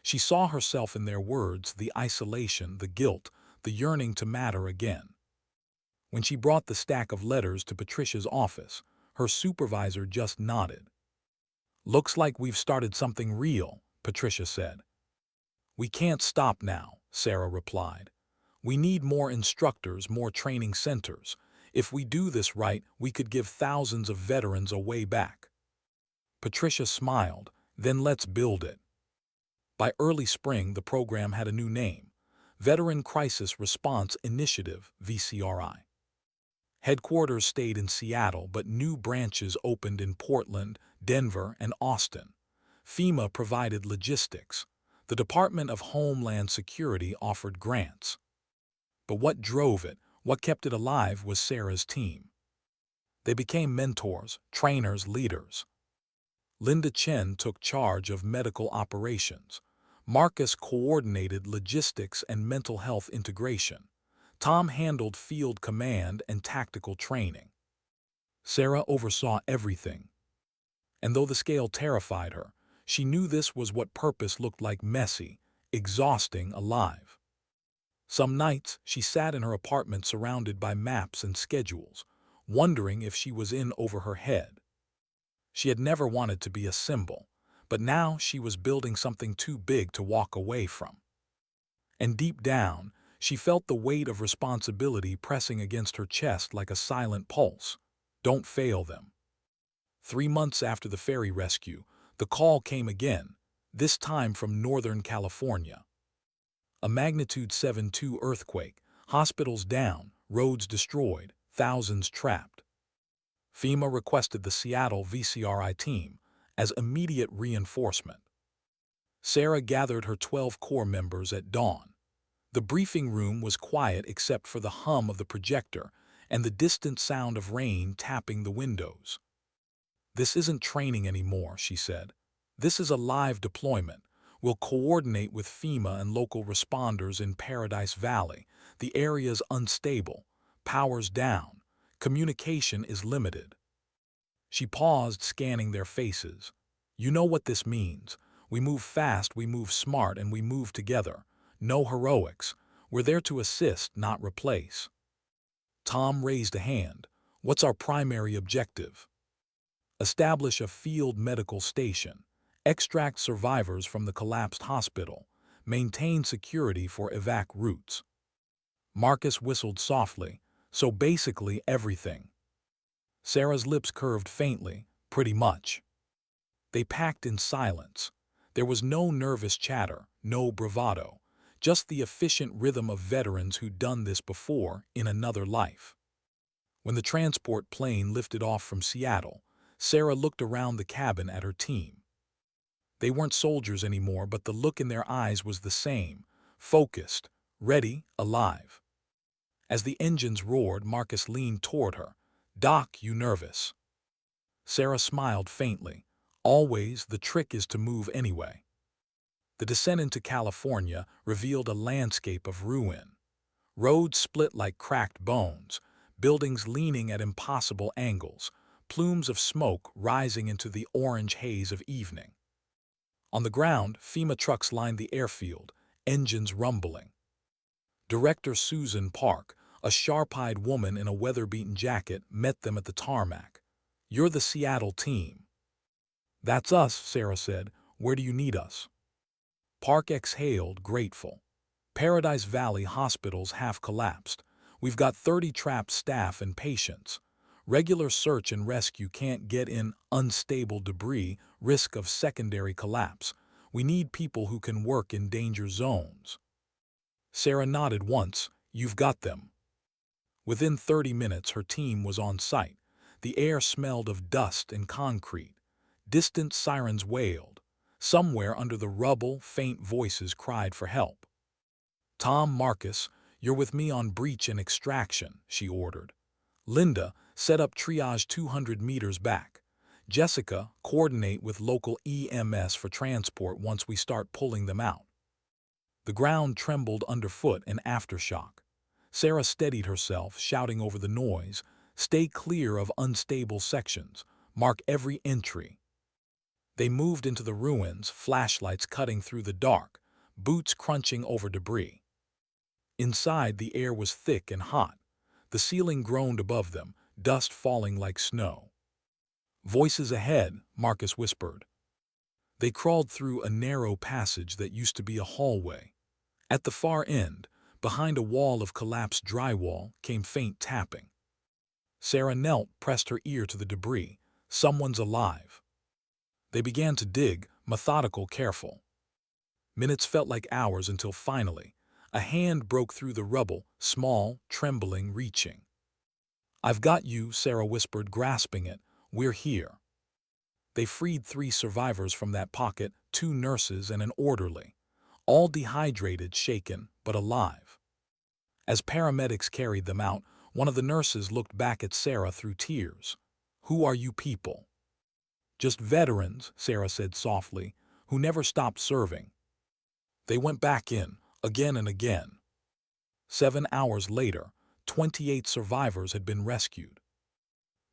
She saw herself in their words: the isolation, the guilt, the yearning to matter again. When she brought the stack of letters to Patricia's office, her supervisor just nodded. "Looks like we've started something real," Patricia said. "We can't stop now," Sarah replied. "We need more instructors, more training centers. If we do this right, we could give thousands of veterans a way back." Patricia smiled. "Then let's build it." By early spring, the program had a new name: Veteran Crisis Response Initiative, VCRI. Headquarters stayed in Seattle, but new branches opened in Portland, Denver, and Austin. FEMA provided logistics. The Department of Homeland Security offered grants. But what drove it, what kept it alive, was Sarah's team. They became mentors, trainers, leaders. Linda Chen took charge of medical operations. Marcus coordinated logistics and mental health integration. Tom handled field command and tactical training. Sarah oversaw everything. And though the scale terrified her, She knew this was what purpose looked like: messy, exhausting, alive. Some nights, she sat in her apartment surrounded by maps and schedules, wondering if she was in over her head. She had never wanted to be a symbol, but now she was building something too big to walk away from. And deep down, she felt the weight of responsibility pressing against her chest like a silent pulse. Don't fail them. 3 months after the ferry rescue, the call came again, this time from Northern California. A magnitude 7.2 earthquake, hospitals down, roads destroyed, thousands trapped. FEMA requested the Seattle VCRI team as immediate reinforcement. Sarah gathered her 12 Corps members at dawn. The briefing room was quiet except for the hum of the projector and the distant sound of rain tapping the windows. "This isn't training anymore," she said. "This is a live deployment. We'll coordinate with FEMA and local responders in Paradise Valley. The area's unstable. Power's down. Communication is limited." She paused, scanning their faces. "You know what this means. We move fast, we move smart, and we move together. No heroics. We're there to assist, not replace." Tom raised a hand. "What's our primary objective?" "Establish a field medical station. Extract survivors from the collapsed hospital. Maintain security for evac routes." Marcus whistled softly. "So basically everything." Sarah's lips curved faintly. "Pretty much." They packed in silence. There was no nervous chatter, no bravado, just the efficient rhythm of veterans who'd done this before in another life. When the transport plane lifted off from Seattle, Sarah looked around the cabin at her team. They weren't soldiers anymore, but the look in their eyes was the same: focused, ready, alive. As the engines roared, Marcus leaned toward her. "Doc, you nervous?" Sarah smiled faintly. "Always. The trick is to move anyway." The descent into California revealed a landscape of ruin. Roads split like cracked bones, buildings leaning at impossible angles, plumes of smoke rising into the orange haze of evening. On the ground, FEMA trucks lined the airfield, engines rumbling. Director Susan Park, a sharp-eyed woman in a weather-beaten jacket, met them at the tarmac. "You're the Seattle team." "That's us," Sarah said. "Where do you need us?" Park exhaled, grateful. "Paradise Valley hospitals half collapsed. We've got 30 trapped staff and patients. Regular search and rescue can't get in. Unstable debris, risk of secondary collapse. We need people who can work in danger zones." Sarah nodded once. "You've got them." Within 30 minutes, her team was on site. The air smelled of dust and concrete. Distant sirens wailed. Somewhere under the rubble, faint voices cried for help. "Tom, Marcus, you're with me on breach and extraction," she ordered. "Linda, set up triage 200 meters back. Jessica, coordinate with local EMS for transport once we start pulling them out." The ground trembled underfoot in aftershock. Sarah steadied herself, shouting over the noise, "Stay clear of unstable sections. Mark every entry." They moved into the ruins, flashlights cutting through the dark, boots crunching over debris. Inside, the air was thick and hot. The ceiling groaned above them, dust falling like snow. "Voices ahead," Marcus whispered. They crawled through a narrow passage that used to be a hallway. At the far end, behind a wall of collapsed drywall, came faint tapping. Sarah knelt, pressed her ear to the debris. "Someone's alive." They began to dig, methodical, careful. Minutes felt like hours until finally, a hand broke through the rubble, small, trembling, reaching. "I've got you," Sarah whispered, grasping it. "We're here." They freed 3 survivors from that pocket, 2 nurses and an orderly. All dehydrated, shaken, but alive. As paramedics carried them out, one of the nurses looked back at Sarah through tears. "Who are you people?" "Just veterans," Sarah said softly, "who never stopped serving." They went back in, again and again. 7 hours later, 28 survivors had been rescued.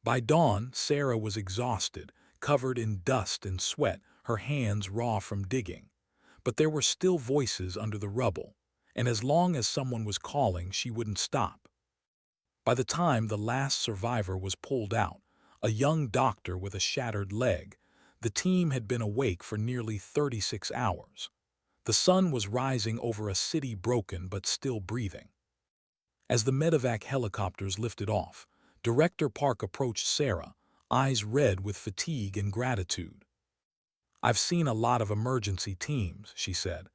By dawn, Sarah was exhausted, covered in dust and sweat, her hands raw from digging. But there were still voices under the rubble, and as long as someone was calling, she wouldn't stop. By the time the last survivor was pulled out, a young doctor with a shattered leg, the team had been awake for nearly 36 hours. The sun was rising over a city broken but still breathing. As the medevac helicopters lifted off, Director Park approached Sarah, eyes red with fatigue and gratitude. "I've seen a lot of emergency teams," she said,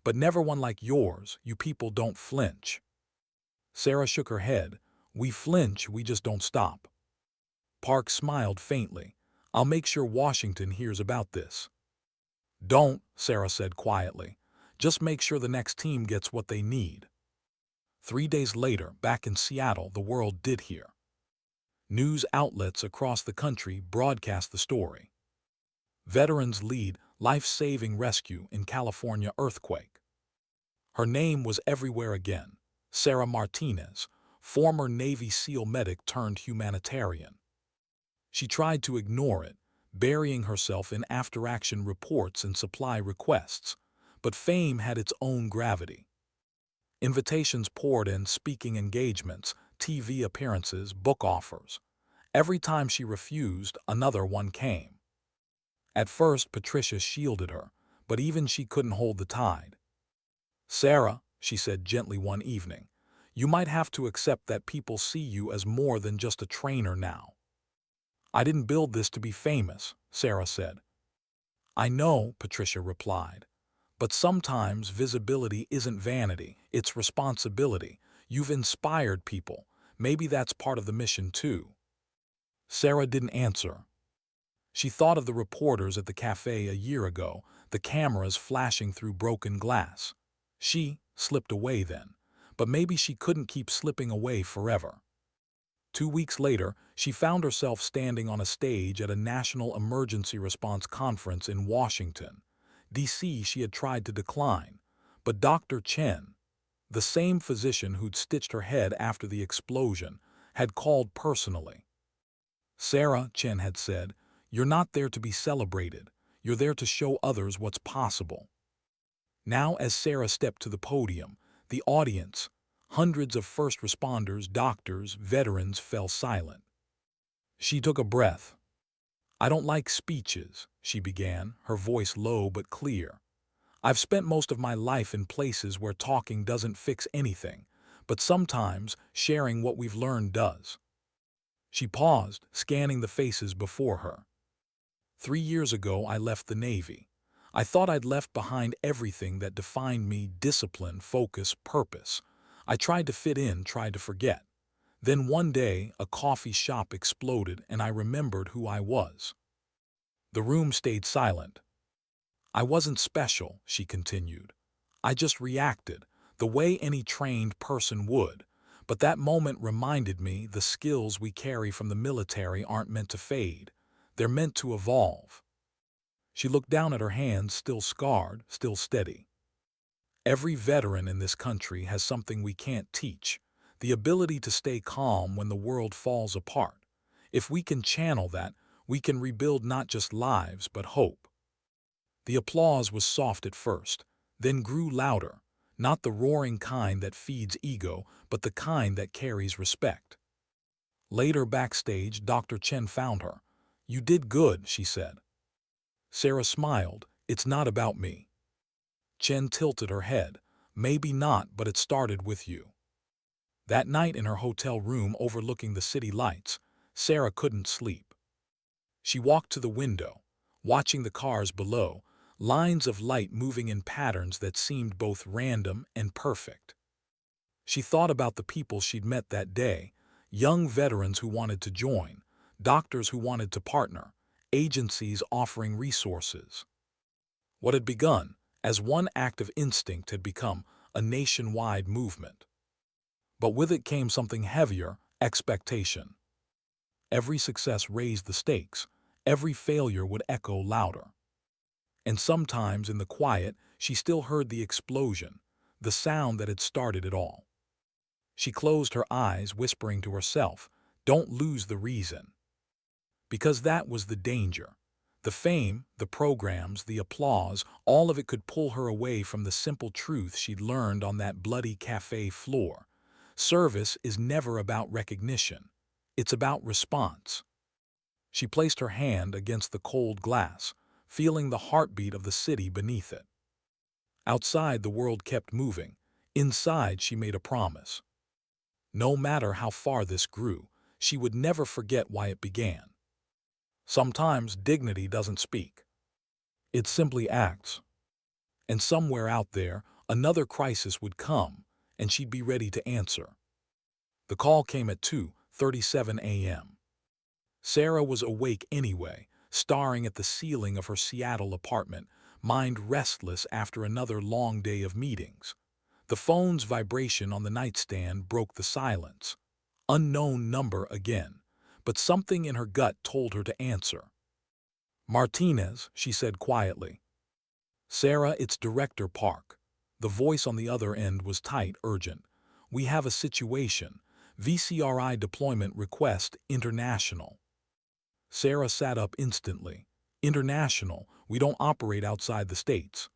"but never one like yours. You people don't flinch." Sarah shook her head. "We flinch, we just don't stop." Park smiled faintly. "I'll make sure Washington hears about this." "Don't," Sarah said quietly. "Just make sure the next team gets what they need." 3 days later, back in Seattle, the world did hear. News outlets across the country broadcast the story. Veterans lead life-saving rescue in California earthquake. Her name was everywhere again. Sarah Martinez, former Navy SEAL medic turned humanitarian. She tried to ignore it, burying herself in after-action reports and supply requests, but fame had its own gravity. Invitations poured in, speaking engagements, TV appearances, book offers. Every time she refused, another one came. At first, Patricia shielded her, but even she couldn't hold the tide. "Sarah," she said gently one evening, "you might have to accept that people see you as more than just a trainer now." "I didn't build this to be famous," Sarah said. "I know," Patricia replied. "But sometimes visibility isn't vanity, it's responsibility. You've inspired people. Maybe that's part of the mission too." Sarah didn't answer. She thought of the reporters at the cafe a year ago, the cameras flashing through broken glass. She slipped away then, but maybe she couldn't keep slipping away forever. 2 weeks later, she found herself standing on a stage at a national emergency response conference in Washington, D.C. She had tried to decline, but Dr. Chen, the same physician who'd stitched her head after the explosion, had called personally. "Sarah," Chen had said, "you're not there to be celebrated. You're there to show others what's possible." Now, as Sarah stepped to the podium, the audience, hundreds of first responders, doctors, veterans, fell silent. She took a breath. "I don't like speeches," she began, her voice low but clear. "I've spent most of my life in places where talking doesn't fix anything, but sometimes sharing what we've learned does." She paused, scanning the faces before her. 3 years ago, I left the Navy. I thought I'd left behind everything that defined me: discipline, focus, purpose. I tried to fit in, tried to forget. Then one day, a coffee shop exploded and I remembered who I was. The room stayed silent. "I wasn't special," she continued. "I just reacted, the way any trained person would. But that moment reminded me the skills we carry from the military aren't meant to fade. They're meant to evolve." She looked down at her hands, still scarred, still steady. "Every veteran in this country has something we can't teach, the ability to stay calm when the world falls apart. If we can channel that, we can rebuild not just lives, but hope." The applause was soft at first, then grew louder, not the roaring kind that feeds ego, but the kind that carries respect. Later backstage, Dr. Chen found her. "You did good," she said. Sarah smiled. "It's not about me." Chen tilted her head. "Maybe not, but it started with you." That night in her hotel room overlooking the city lights, Sarah couldn't sleep. She walked to the window, watching the cars below, lines of light moving in patterns that seemed both random and perfect. She thought about the people she'd met that day, young veterans who wanted to join, doctors who wanted to partner, agencies offering resources. What had begun as one act of instinct had become a nationwide movement. But with it came something heavier: expectation. Every success raised the stakes, every failure would echo louder. And sometimes in the quiet, she still heard the explosion, the sound that had started it all. She closed her eyes, whispering to herself, "Don't lose the reason." Because that was the danger. The fame, the programs, the applause, all of it could pull her away from the simple truth she'd learned on that bloody cafe floor. Service is never about recognition. It's about response. She placed her hand against the cold glass, feeling the heartbeat of the city beneath it. Outside, the world kept moving. Inside, she made a promise. No matter how far this grew, she would never forget why it began. Sometimes dignity doesn't speak. It simply acts. And somewhere out there, another crisis would come, and she'd be ready to answer. The call came at 2:37 a.m. Sarah was awake anyway, staring at the ceiling of her Seattle apartment, mind restless after another long day of meetings. The phone's vibration on the nightstand broke the silence. Unknown number again, but something in her gut told her to answer. "Martinez," she said quietly. "Sarah, it's Director Park." The voice on the other end was tight, urgent. "We have a situation. VCRI deployment request international." Sarah sat up instantly. "International? We don't operate outside the States."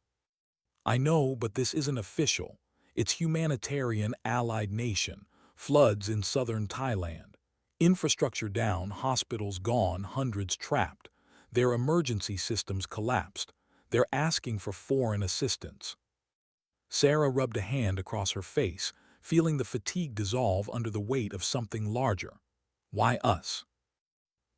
"I know, but this isn't official. It's humanitarian allied nation. Floods in southern Thailand. Infrastructure down, hospitals gone, hundreds trapped. Their emergency systems collapsed. They're asking for foreign assistance." Sarah rubbed a hand across her face, feeling the fatigue dissolve under the weight of something larger. "Why us?"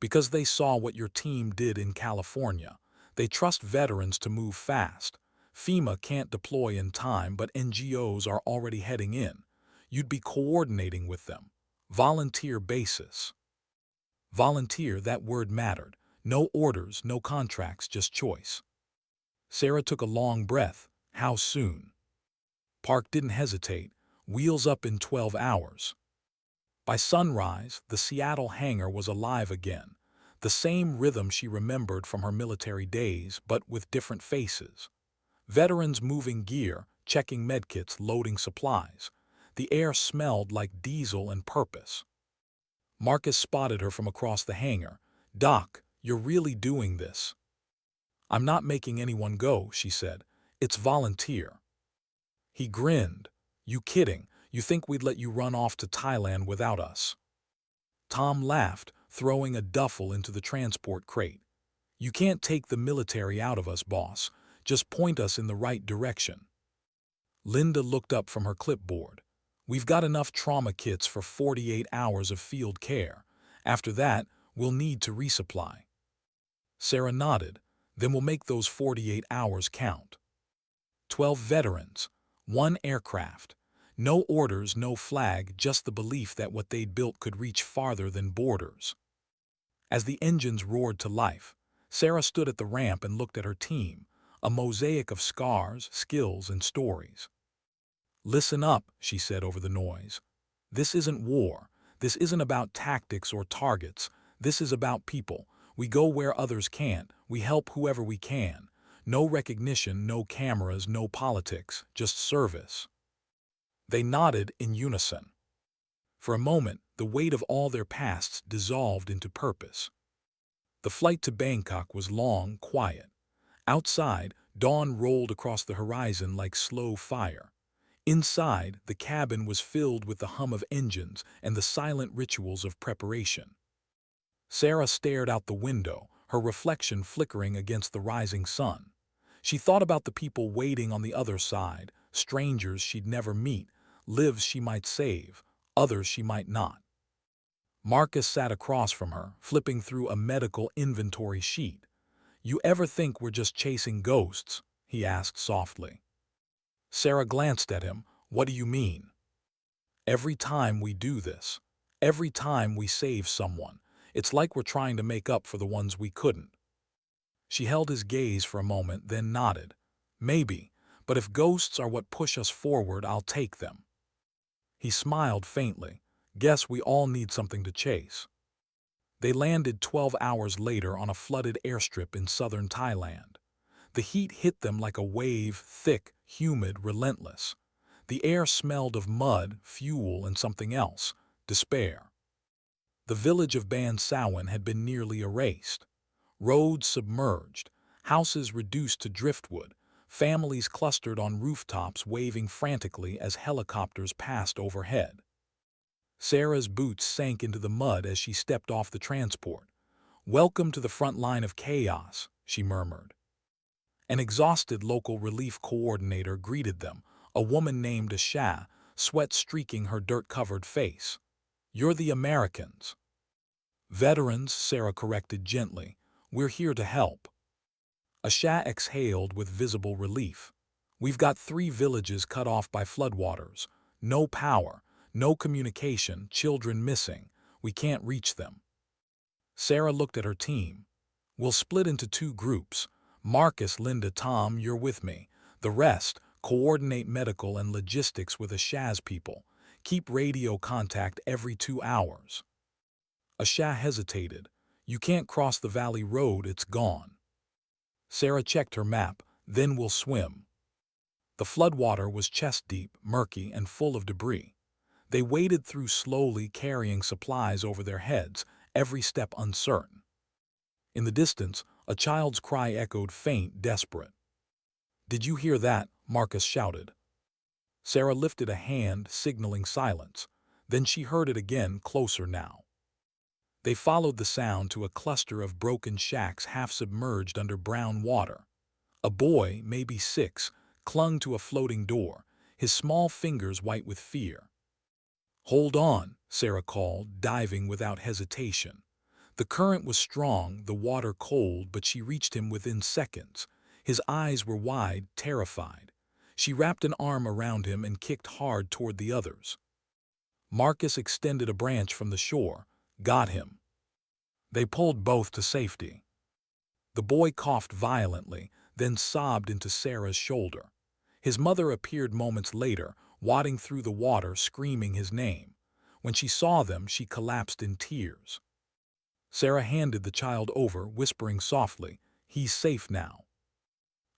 "Because they saw what your team did in California. They trust veterans to move fast. FEMA can't deploy in time, but NGOs are already heading in. You'd be coordinating with them. Volunteer basis." Volunteer, that word mattered. No orders, no contracts, just choice. Sarah took a long breath. How soon? Park didn't hesitate. Wheels up in 12 hours. By sunrise, the Seattle hangar was alive again. The same rhythm she remembered from her military days, but with different faces. Veterans moving gear, checking medkits, loading supplies. The air smelled like diesel and purpose. Marcus spotted her from across the hangar. "Doc, you're really doing this." "I'm not making anyone go," she said. "It's volunteer." He grinned. "You kidding? You think we'd let you run off to Thailand without us?" Tom laughed, throwing a duffel into the transport crate. "You can't take the military out of us, boss. Just point us in the right direction." Linda looked up from her clipboard. "We've got enough trauma kits for 48 hours of field care. After that, we'll need to resupply." Sarah nodded. "Then we'll make those 48 hours count." 12 veterans, 1 aircraft. No orders, no flag, just the belief that what they'd built could reach farther than borders. As the engines roared to life, Sarah stood at the ramp and looked at her team, a mosaic of scars, skills, and stories. "Listen up," she said over the noise. "This isn't war. This isn't about tactics or targets. This is about people. We go where others can't. We help whoever we can. No recognition, no cameras, no politics, just service." They nodded in unison. For a moment, the weight of all their pasts dissolved into purpose. The flight to Bangkok was long, quiet. Outside, dawn rolled across the horizon like slow fire. Inside, the cabin was filled with the hum of engines and the silent rituals of preparation. Sarah stared out the window, her reflection flickering against the rising sun. She thought about the people waiting on the other side, strangers she'd never meet, lives she might save, others she might not. Marcus sat across from her, flipping through a medical inventory sheet. "You ever think we're just chasing ghosts?" he asked softly. Sarah glanced at him. "What do you mean?" "Every time we do this, every time we save someone, it's like we're trying to make up for the ones we couldn't." She held his gaze for a moment, then nodded. "Maybe, but if ghosts are what push us forward, I'll take them." He smiled faintly. "Guess we all need something to chase." They landed 12 hours later on a flooded airstrip in southern Thailand. The heat hit them like a wave, thick, humid, relentless. The air smelled of mud, fuel, and something else, despair. The village of Ban Sawan had been nearly erased. Roads submerged, houses reduced to driftwood, families clustered on rooftops waving frantically as helicopters passed overhead. Sarah's boots sank into the mud as she stepped off the transport. "Welcome to the front line of chaos," she murmured. An exhausted local relief coordinator greeted them, a woman named Asha, sweat streaking her dirt-covered face. "You're the Americans." "Veterans," Sarah corrected gently. "We're here to help." Asha exhaled with visible relief. "We've got 3 villages cut off by floodwaters. No power, no communication, children missing. We can't reach them." Sarah looked at her team. "We'll split into 2 groups. Marcus, Linda, Tom, you're with me. The rest, coordinate medical and logistics with Asha's people. Keep radio contact every 2 hours." Asha hesitated. "You can't cross the valley road, it's gone." Sarah checked her map. "Then we'll swim." The floodwater was chest-deep, murky, and full of debris. They waded through slowly, carrying supplies over their heads, every step uncertain. In the distance, a child's cry echoed faint, desperate. "Did you hear that?" Marcus shouted. Sarah lifted a hand, signaling silence. Then she heard it again, closer now. They followed the sound to a cluster of broken shacks half submerged under brown water. A boy, maybe 6, clung to a floating door, his small fingers white with fear. "Hold on," Sarah called, diving without hesitation. The current was strong, the water cold, but she reached him within seconds. His eyes were wide, terrified. She wrapped an arm around him and kicked hard toward the others. Marcus extended a branch from the shore. "Got him." They pulled both to safety. The boy coughed violently, then sobbed into Sarah's shoulder. His mother appeared moments later, wading through the water, screaming his name. When she saw them, she collapsed in tears. Sarah handed the child over, whispering softly, "He's safe now."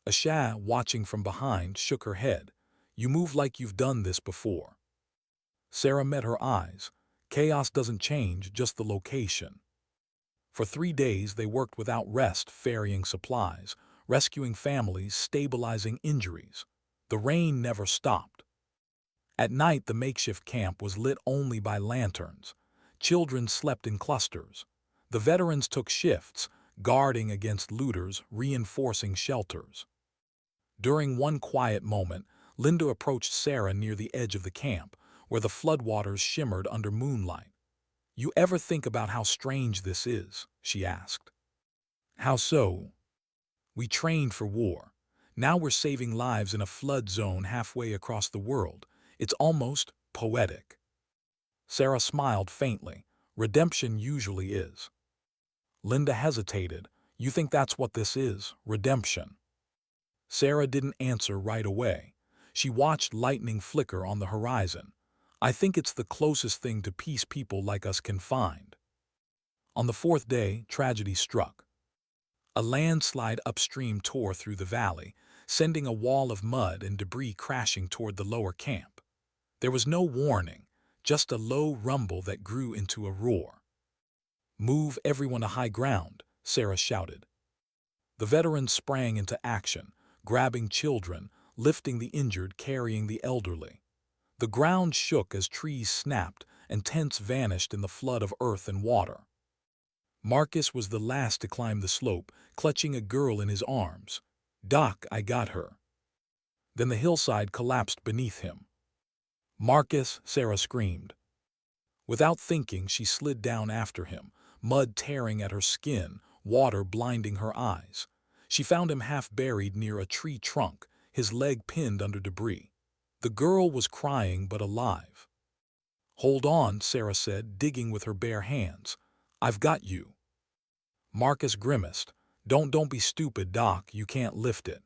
Asha, watching from behind, shook her head. "You move like you've done this before." Sarah met her eyes. "Chaos doesn't change, just the location." For 3 days they worked without rest, ferrying supplies, rescuing families, stabilizing injuries. The rain never stopped. At night the makeshift camp was lit only by lanterns. Children slept in clusters. The veterans took shifts, guarding against looters, reinforcing shelters. During one quiet moment, Linda approached Sarah near the edge of the camp, where the floodwaters shimmered under moonlight. "You ever think about how strange this is?" she asked. "How so?" "We trained for war. Now we're saving lives in a flood zone halfway across the world. It's almost poetic." Sarah smiled faintly. "Redemption usually is." Linda hesitated. "You think that's what this is? Redemption?" Sarah didn't answer right away. She watched lightning flicker on the horizon. "I think it's the closest thing to peace people like us can find." On the 4th day, tragedy struck. A landslide upstream tore through the valley, sending a wall of mud and debris crashing toward the lower camp. There was no warning, just a low rumble that grew into a roar. "Move everyone to high ground," Sarah shouted. The veterans sprang into action, grabbing children, lifting the injured, carrying the elderly. The ground shook as trees snapped and tents vanished in the flood of earth and water. Marcus was the last to climb the slope, clutching a girl in his arms. "Doc, I got her." Then the hillside collapsed beneath him. "Marcus!" Sarah screamed. Without thinking, she slid down after him, mud tearing at her skin, water blinding her eyes. She found him half buried near a tree trunk, his leg pinned under debris. The girl was crying but alive. "Hold on," Sarah said, digging with her bare hands. "I've got you." Marcus grimaced. Don't be stupid, Doc. You can't lift it."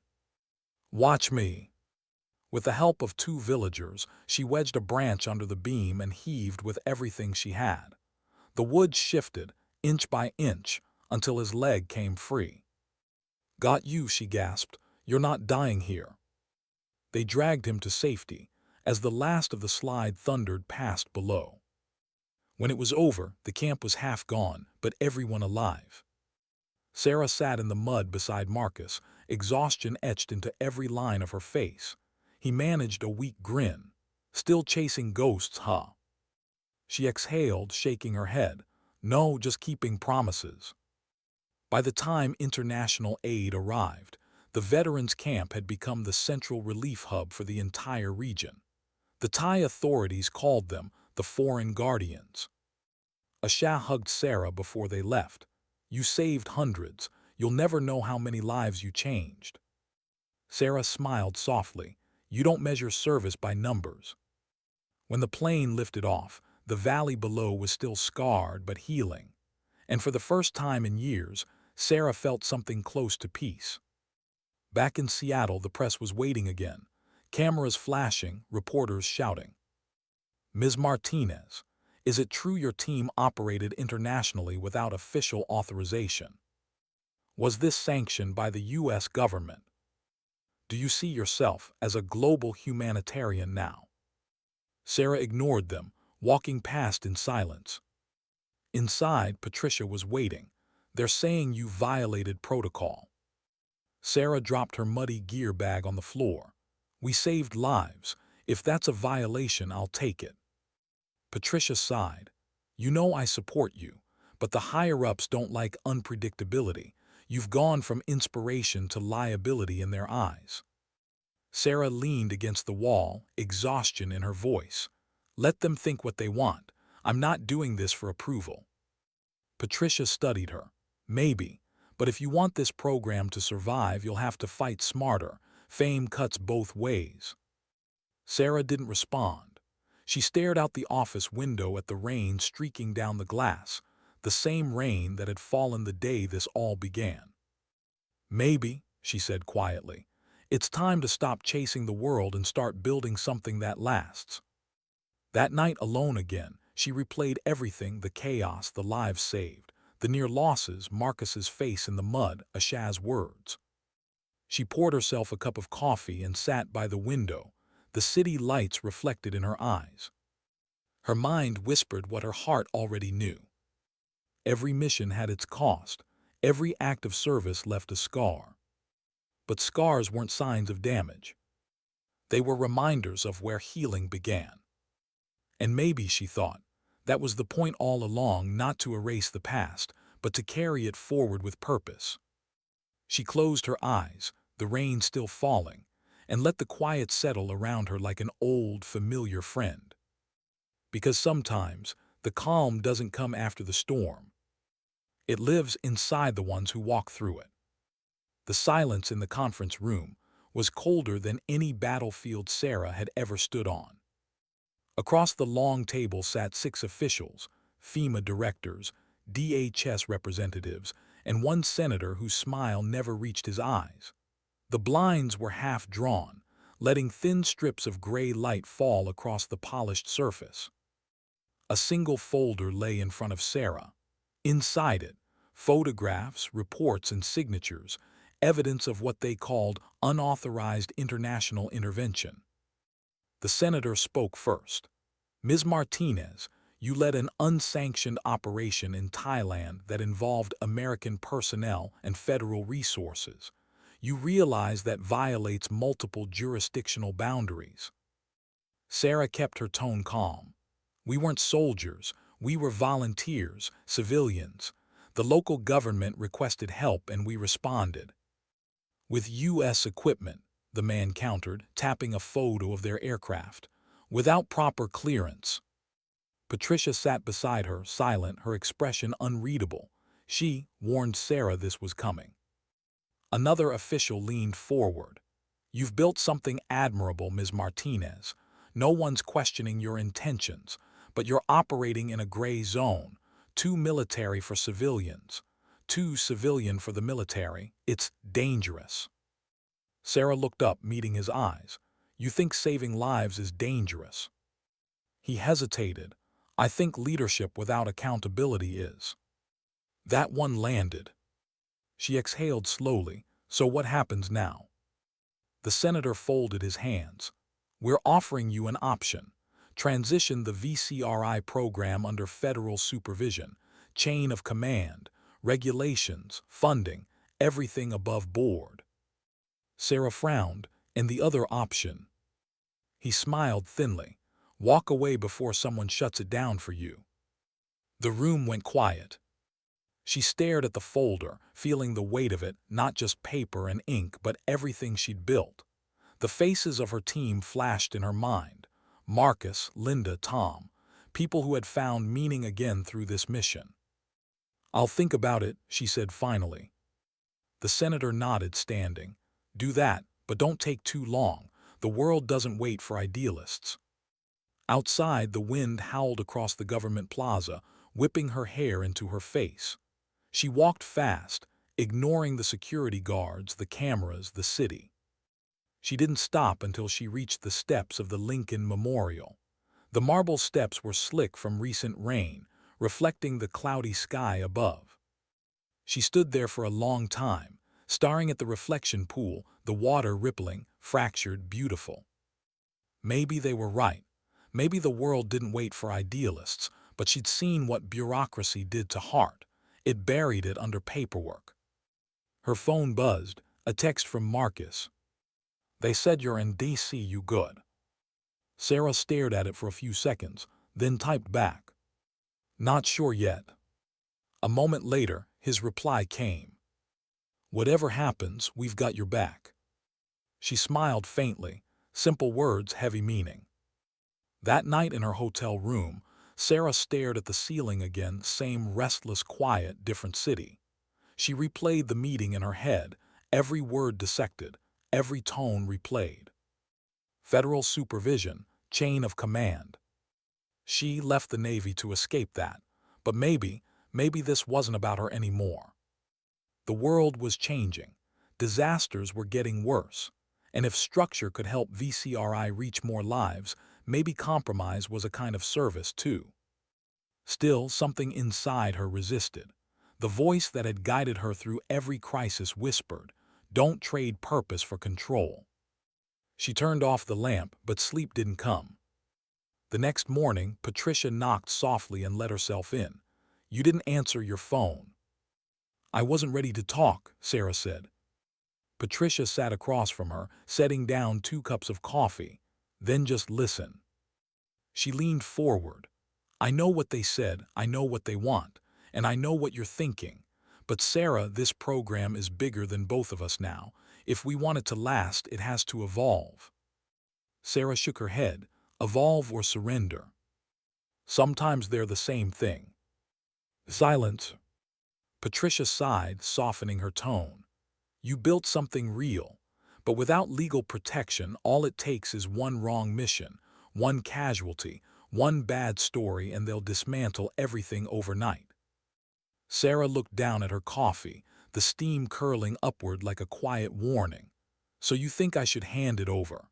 "Watch me." With the help of 2 villagers, she wedged a branch under the beam and heaved with everything she had. The wood shifted, inch by inch, until his leg came free. "Got you," she gasped. "You're not dying here." They dragged him to safety, as the last of the slide thundered past below. When it was over, the camp was half gone, but everyone alive. Sarah sat in the mud beside Marcus, exhaustion etched into every line of her face. He managed a weak grin. Still chasing ghosts, huh? She exhaled, shaking her head. No, just keeping promises. By the time international aid arrived, the veterans' camp had become the central relief hub for the entire region. The Thai authorities called them the Foreign Guardians. Asha hugged Sarah before they left. You saved hundreds. You'll never know how many lives you changed. Sarah smiled softly. You don't measure service by numbers. When the plane lifted off, the valley below was still scarred but healing. And for the first time in years, Sarah felt something close to peace. Back in Seattle, the press was waiting again. Cameras flashing, reporters shouting. Ms. Martinez, is it true your team operated internationally without official authorization? Was this sanctioned by the U.S. government? Do you see yourself as a global humanitarian now? Sarah ignored them, walking past in silence. Inside, Patricia was waiting. They're saying you violated protocol. Sarah dropped her muddy gear bag on the floor. We saved lives. If that's a violation, I'll take it. Patricia sighed. You know I support you, but the higher-ups don't like unpredictability. You've gone from inspiration to liability in their eyes. Sarah leaned against the wall, exhaustion in her voice. Let them think what they want. I'm not doing this for approval. Patricia studied her. Maybe, but if you want this program to survive, you'll have to fight smarter. Fame cuts both ways. Sarah didn't respond. She stared out the office window at the rain streaking down the glass, the same rain that had fallen the day this all began. Maybe, she said quietly, it's time to stop chasing the world and start building something that lasts. That night alone again, she replayed everything, the chaos, the lives saved, the near losses, Marcus's face in the mud, Asha's words. She poured herself a cup of coffee and sat by the window, the city lights reflected in her eyes. Her mind whispered what her heart already knew. Every mission had its cost. Every act of service left a scar. But scars weren't signs of damage. They were reminders of where healing began. And maybe, she thought, that was the point all along, not to erase the past, but to carry it forward with purpose. She closed her eyes, the rain still falling, and let the quiet settle around her like an old, familiar friend. Because sometimes the calm doesn't come after the storm. It lives inside the ones who walk through it. The silence in the conference room was colder than any battlefield Sarah had ever stood on. Across the long table sat 6 officials, FEMA directors, DHS representatives, and one senator whose smile never reached his eyes. The blinds were half drawn, letting thin strips of gray light fall across the polished surface. A single folder lay in front of Sarah. Inside it, photographs, reports, and signatures, evidence of what they called unauthorized international intervention. The senator spoke first. Ms. Martinez, you led an unsanctioned operation in Thailand that involved American personnel and federal resources. You realize that violates multiple jurisdictional boundaries. Sarah kept her tone calm. We weren't soldiers, we were volunteers, civilians. The local government requested help and we responded. With U.S. equipment, the man countered, tapping a photo of their aircraft. Without proper clearance. Patricia sat beside her, silent, her expression unreadable. She warned Sarah this was coming. Another official leaned forward. You've built something admirable, Ms. Martinez. No one's questioning your intentions, but you're operating in a gray zone. Too military for civilians. Too civilian for the military. It's dangerous. Sarah looked up, meeting his eyes. You think saving lives is dangerous? He hesitated. I think leadership without accountability is. That one landed. She exhaled slowly. So what happens now? The senator folded his hands. We're offering you an option. Transition the VCRI program under federal supervision. Chain of command. regulations, funding, everything above board. Sarah frowned, and the other option. He smiled thinly. Walk away before someone shuts it down for you. The room went quiet. She stared at the folder, feeling the weight of it, not just paper and ink, but everything she'd built. The faces of her team flashed in her mind. Marcus, Linda, Tom, people who had found meaning again through this mission. I'll think about it, she said finally. The senator nodded, standing. Do that, but don't take too long. The world doesn't wait for idealists. Outside, the wind howled across the government plaza, whipping her hair into her face. She walked fast, ignoring the security guards, the cameras, the city. She didn't stop until she reached the steps of the Lincoln Memorial. The marble steps were slick from recent rain, reflecting the cloudy sky above. She stood there for a long time, staring at the reflection pool, the water rippling, fractured, beautiful. Maybe they were right. Maybe the world didn't wait for idealists, but she'd seen what bureaucracy did to heart. It buried it under paperwork. Her phone buzzed, a text from Marcus. They said you're in D.C., you good. Sarah stared at it for a few seconds, then typed back. Not sure yet. A moment later, his reply came. Whatever happens, we've got your back. She smiled faintly, simple words, heavy meaning. That night in her hotel room, Sarah stared at the ceiling again, same restless, quiet, different city. She replayed the meeting in her head, every word dissected, every tone replayed. Federal supervision, chain of command. She left the Navy to escape that, but maybe this wasn't about her anymore. The world was changing. Disasters were getting worse. And if structure could help VCRI reach more lives, maybe compromise was a kind of service too. Still, something inside her resisted. The voice that had guided her through every crisis whispered, don't trade purpose for control. She turned off the lamp, but sleep didn't come. The next morning, Patricia knocked softly and let herself in. You didn't answer your phone. I wasn't ready to talk, Sarah said. Patricia sat across from her, setting down 2 cups of coffee. Then just listen. She leaned forward. I know what they said, I know what they want, and I know what you're thinking. But Sarah, this program is bigger than both of us now. If we want it to last, it has to evolve. Sarah shook her head. Evolve or surrender. Sometimes they're the same thing. Silence. Patricia sighed, softening her tone. You built something real, but without legal protection, all it takes is one wrong mission, one casualty, one bad story, and they'll dismantle everything overnight. Sarah looked down at her coffee, the steam curling upward like a quiet warning. So you think I should hand it over?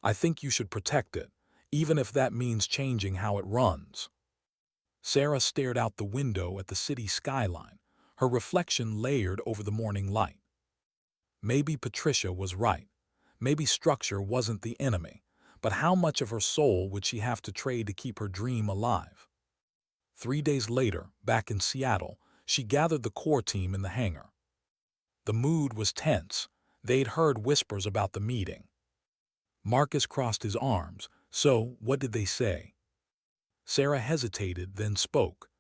I think you should protect it, even if that means changing how it runs. Sarah stared out the window at the city skyline, her reflection layered over the morning light. Maybe Patricia was right. Maybe structure wasn't the enemy, but how much of her soul would she have to trade to keep her dream alive? 3 days later, back in Seattle, she gathered the core team in the hangar. The mood was tense. They'd heard whispers about the meeting. Marcus crossed his arms. So, what did they say? Sarah hesitated, then spoke.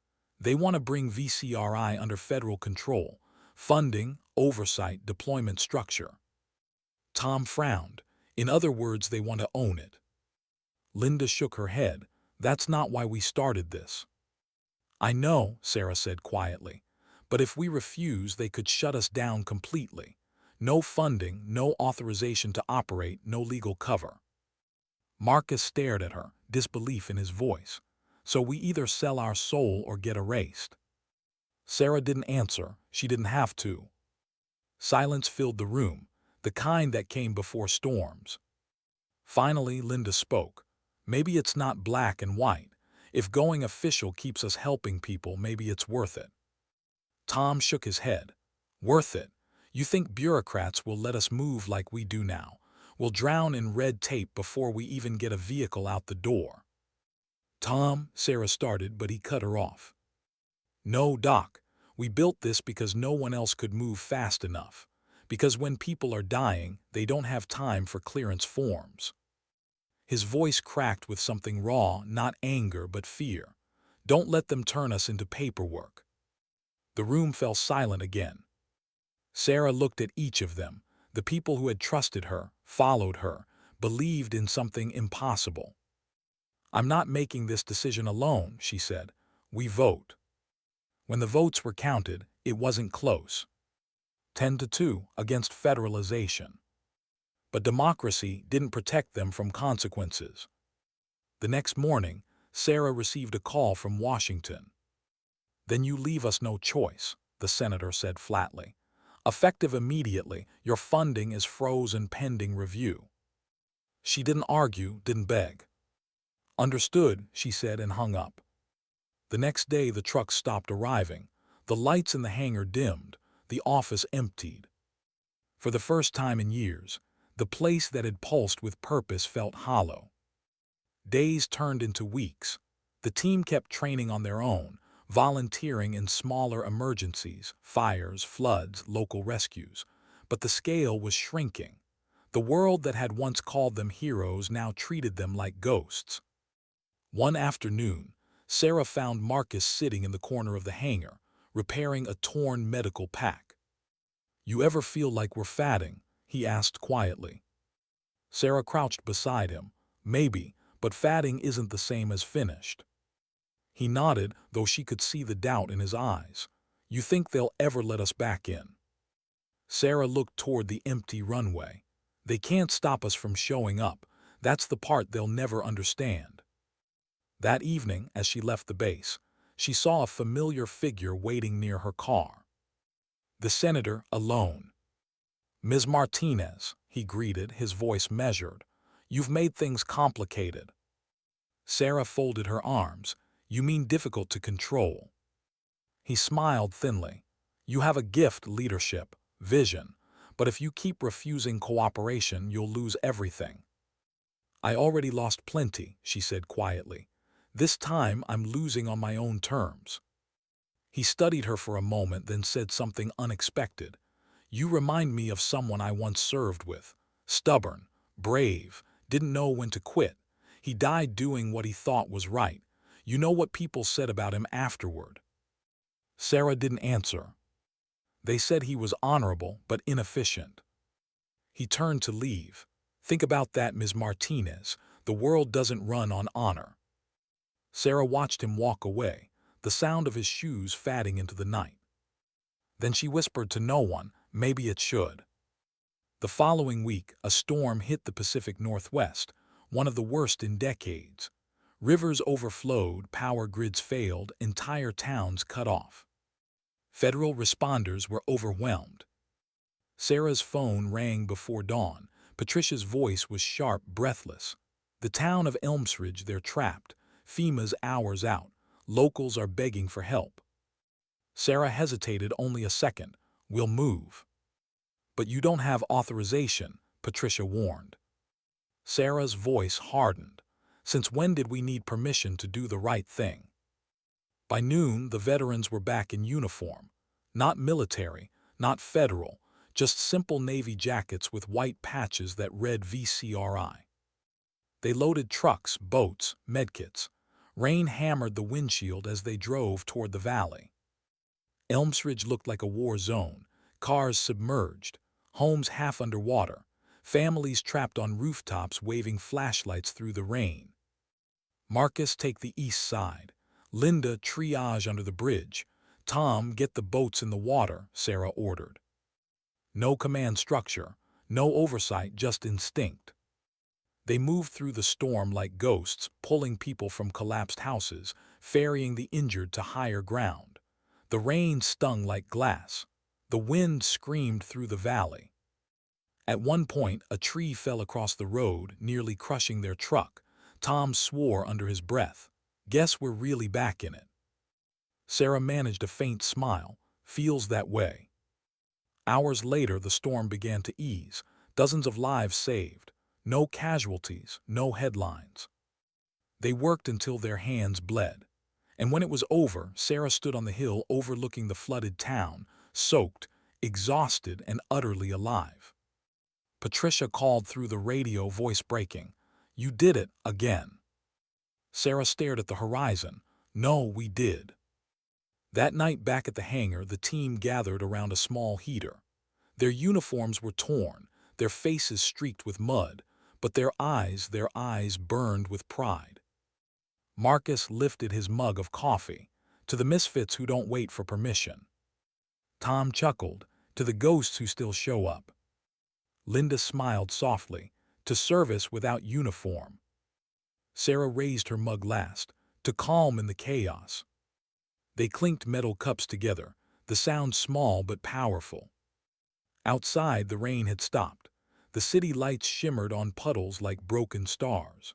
They want to bring VCRI under federal control. Funding, oversight, deployment structure. Tom frowned. In other words, they want to own it. Linda shook her head. That's not why we started this. I know, Sarah said quietly, but if we refuse, they could shut us down completely. No funding, no authorization to operate, no legal cover. Marcus stared at her, disbelief in his voice. So we either sell our soul or get erased. Sarah didn't answer. She didn't have to. Silence filled the room, the kind that came before storms. Finally, Linda spoke. Maybe it's not black and white. If going official keeps us helping people, maybe it's worth it. Tom shook his head. Worth it? You think bureaucrats will let us move like we do now? We'll drown in red tape before we even get a vehicle out the door. Tom, Sarah started, but he cut her off. No, Doc. We built this because no one else could move fast enough. Because when people are dying, they don't have time for clearance forms." His voice cracked with something raw, not anger but fear. "Don't let them turn us into paperwork." The room fell silent again. Sarah looked at each of them, the people who had trusted her, followed her, believed in something impossible. "I'm not making this decision alone," she said. "We vote." When the votes were counted, it wasn't close. 10-2 against federalization. But democracy didn't protect them from consequences. The next morning, Sarah received a call from Washington. "Then you leave us no choice," the senator said flatly. "Effective immediately, your funding is frozen pending review." She didn't argue, didn't beg. "Understood," she said and hung up. The next day the trucks stopped arriving. The lights in the hangar dimmed, the office emptied. For the first time in years, the place that had pulsed with purpose felt hollow. Days turned into weeks. The team kept training on their own, volunteering in smaller emergencies, fires, floods, local rescues. But the scale was shrinking. The world that had once called them heroes now treated them like ghosts. One afternoon, Sarah found Marcus sitting in the corner of the hangar, repairing a torn medical pack. "You ever feel like we're fatting?" he asked quietly. Sarah crouched beside him. "Maybe, but fatting isn't the same as finished." He nodded, though she could see the doubt in his eyes. "You think they'll ever let us back in?" Sarah looked toward the empty runway. "They can't stop us from showing up. That's the part they'll never understand." That evening, as she left the base, she saw a familiar figure waiting near her car. The senator, alone. "Ms. Martinez," he greeted, his voice measured. "You've made things complicated." Sarah folded her arms. "You mean difficult to control." He smiled thinly. "You have a gift, leadership, vision, but if you keep refusing cooperation, you'll lose everything." "I already lost plenty," she said quietly. "This time I'm losing on my own terms." He studied her for a moment, then said something unexpected. "You remind me of someone I once served with. Stubborn, brave, didn't know when to quit. He died doing what he thought was right. You know what people said about him afterward?" Sarah didn't answer. "They said he was honorable but inefficient." He turned to leave. "Think about that, Ms. Martinez. The world doesn't run on honor." Sarah watched him walk away, the sound of his shoes fading into the night. Then she whispered to no one, "Maybe it should." The following week, a storm hit the Pacific Northwest, one of the worst in decades. Rivers overflowed, power grids failed, entire towns cut off. Federal responders were overwhelmed. Sarah's phone rang before dawn. Patricia's voice was sharp, breathless. "The town of Elmsridge, they're trapped. FEMA's hours out. Locals are begging for help." Sarah hesitated only a second. "We'll move." "But you don't have authorization," Patricia warned. Sarah's voice hardened. "Since when did we need permission to do the right thing?" By noon, the veterans were back in uniform. Not military, not federal, just simple Navy jackets with white patches that read VCRI. They loaded trucks, boats, medkits. Rain hammered the windshield as they drove toward the valley. Elmsridge looked like a war zone, cars submerged, homes half underwater, families trapped on rooftops waving flashlights through the rain. "Marcus, take the east side. Linda, triage under the bridge. Tom, get the boats in the water," Sarah ordered. No command structure, no oversight, just instinct. They moved through the storm like ghosts, pulling people from collapsed houses, ferrying the injured to higher ground. The rain stung like glass. The wind screamed through the valley. At one point, a tree fell across the road, nearly crushing their truck. Tom swore under his breath. "Guess we're really back in it." Sarah managed a faint smile. "Feels that way." Hours later, the storm began to ease. Dozens of lives saved. No casualties, no headlines. They worked until their hands bled. And when it was over, Sarah stood on the hill overlooking the flooded town, soaked, exhausted, and utterly alive. Patricia called through the radio, voice breaking. "You did it again." Sarah stared at the horizon. "No, we did." That night back at the hangar, the team gathered around a small heater. Their uniforms were torn, their faces streaked with mud, but their eyes burned with pride. Marcus lifted his mug of coffee. "To the misfits who don't wait for permission." Tom chuckled. "To the ghosts who still show up." Linda smiled softly. "To service without uniform." Sarah raised her mug last. "To calm in the chaos." They clinked metal cups together, the sound small but powerful. Outside, the rain had stopped. The city lights shimmered on puddles like broken stars.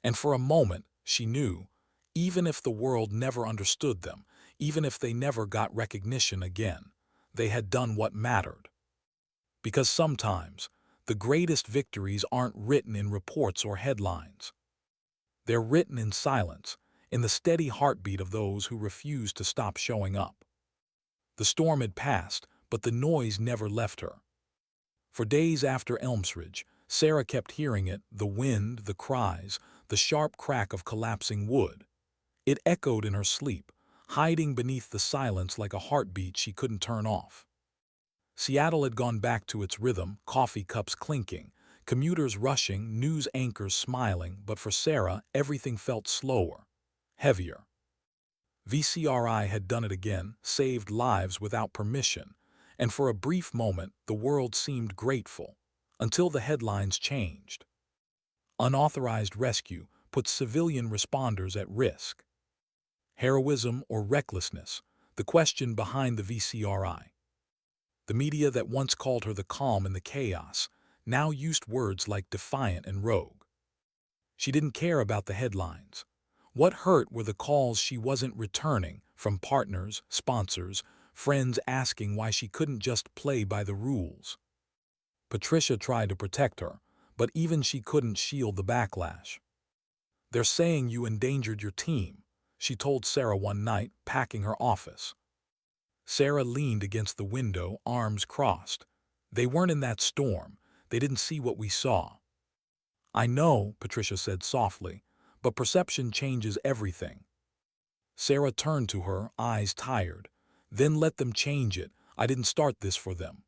And for a moment, she knew, even if the world never understood them, even if they never got recognition again, they had done what mattered. Because sometimes, the greatest victories aren't written in reports or headlines. They're written in silence, in the steady heartbeat of those who refuse to stop showing up. The storm had passed, but the noise never left her. For days after Elmsridge, Sarah kept hearing it, the wind, the cries, the sharp crack of collapsing wood. It echoed in her sleep, hiding beneath the silence like a heartbeat she couldn't turn off. Seattle had gone back to its rhythm, coffee cups clinking, commuters rushing, news anchors smiling, but for Sarah, everything felt slower, heavier. VCRI had done it again, saved lives without permission, and for a brief moment the world seemed grateful, until the headlines changed. Unauthorized rescue put civilian responders at risk. Heroism or recklessness, the question behind the VCRI. The media that once called her the calm in the chaos now used words like defiant and rogue. She didn't care about the headlines. What hurt were the calls she wasn't returning from partners, sponsors, friends asking why she couldn't just play by the rules. Patricia tried to protect her, but even she couldn't shield the backlash. "They're saying you endangered your team," she told Sarah one night, packing her office. Sarah leaned against the window, arms crossed. "They weren't in that storm. They didn't see what we saw." "I know," Patricia said softly, "but perception changes everything." Sarah turned to her, eyes tired. "Then let them change it. I didn't start this for them."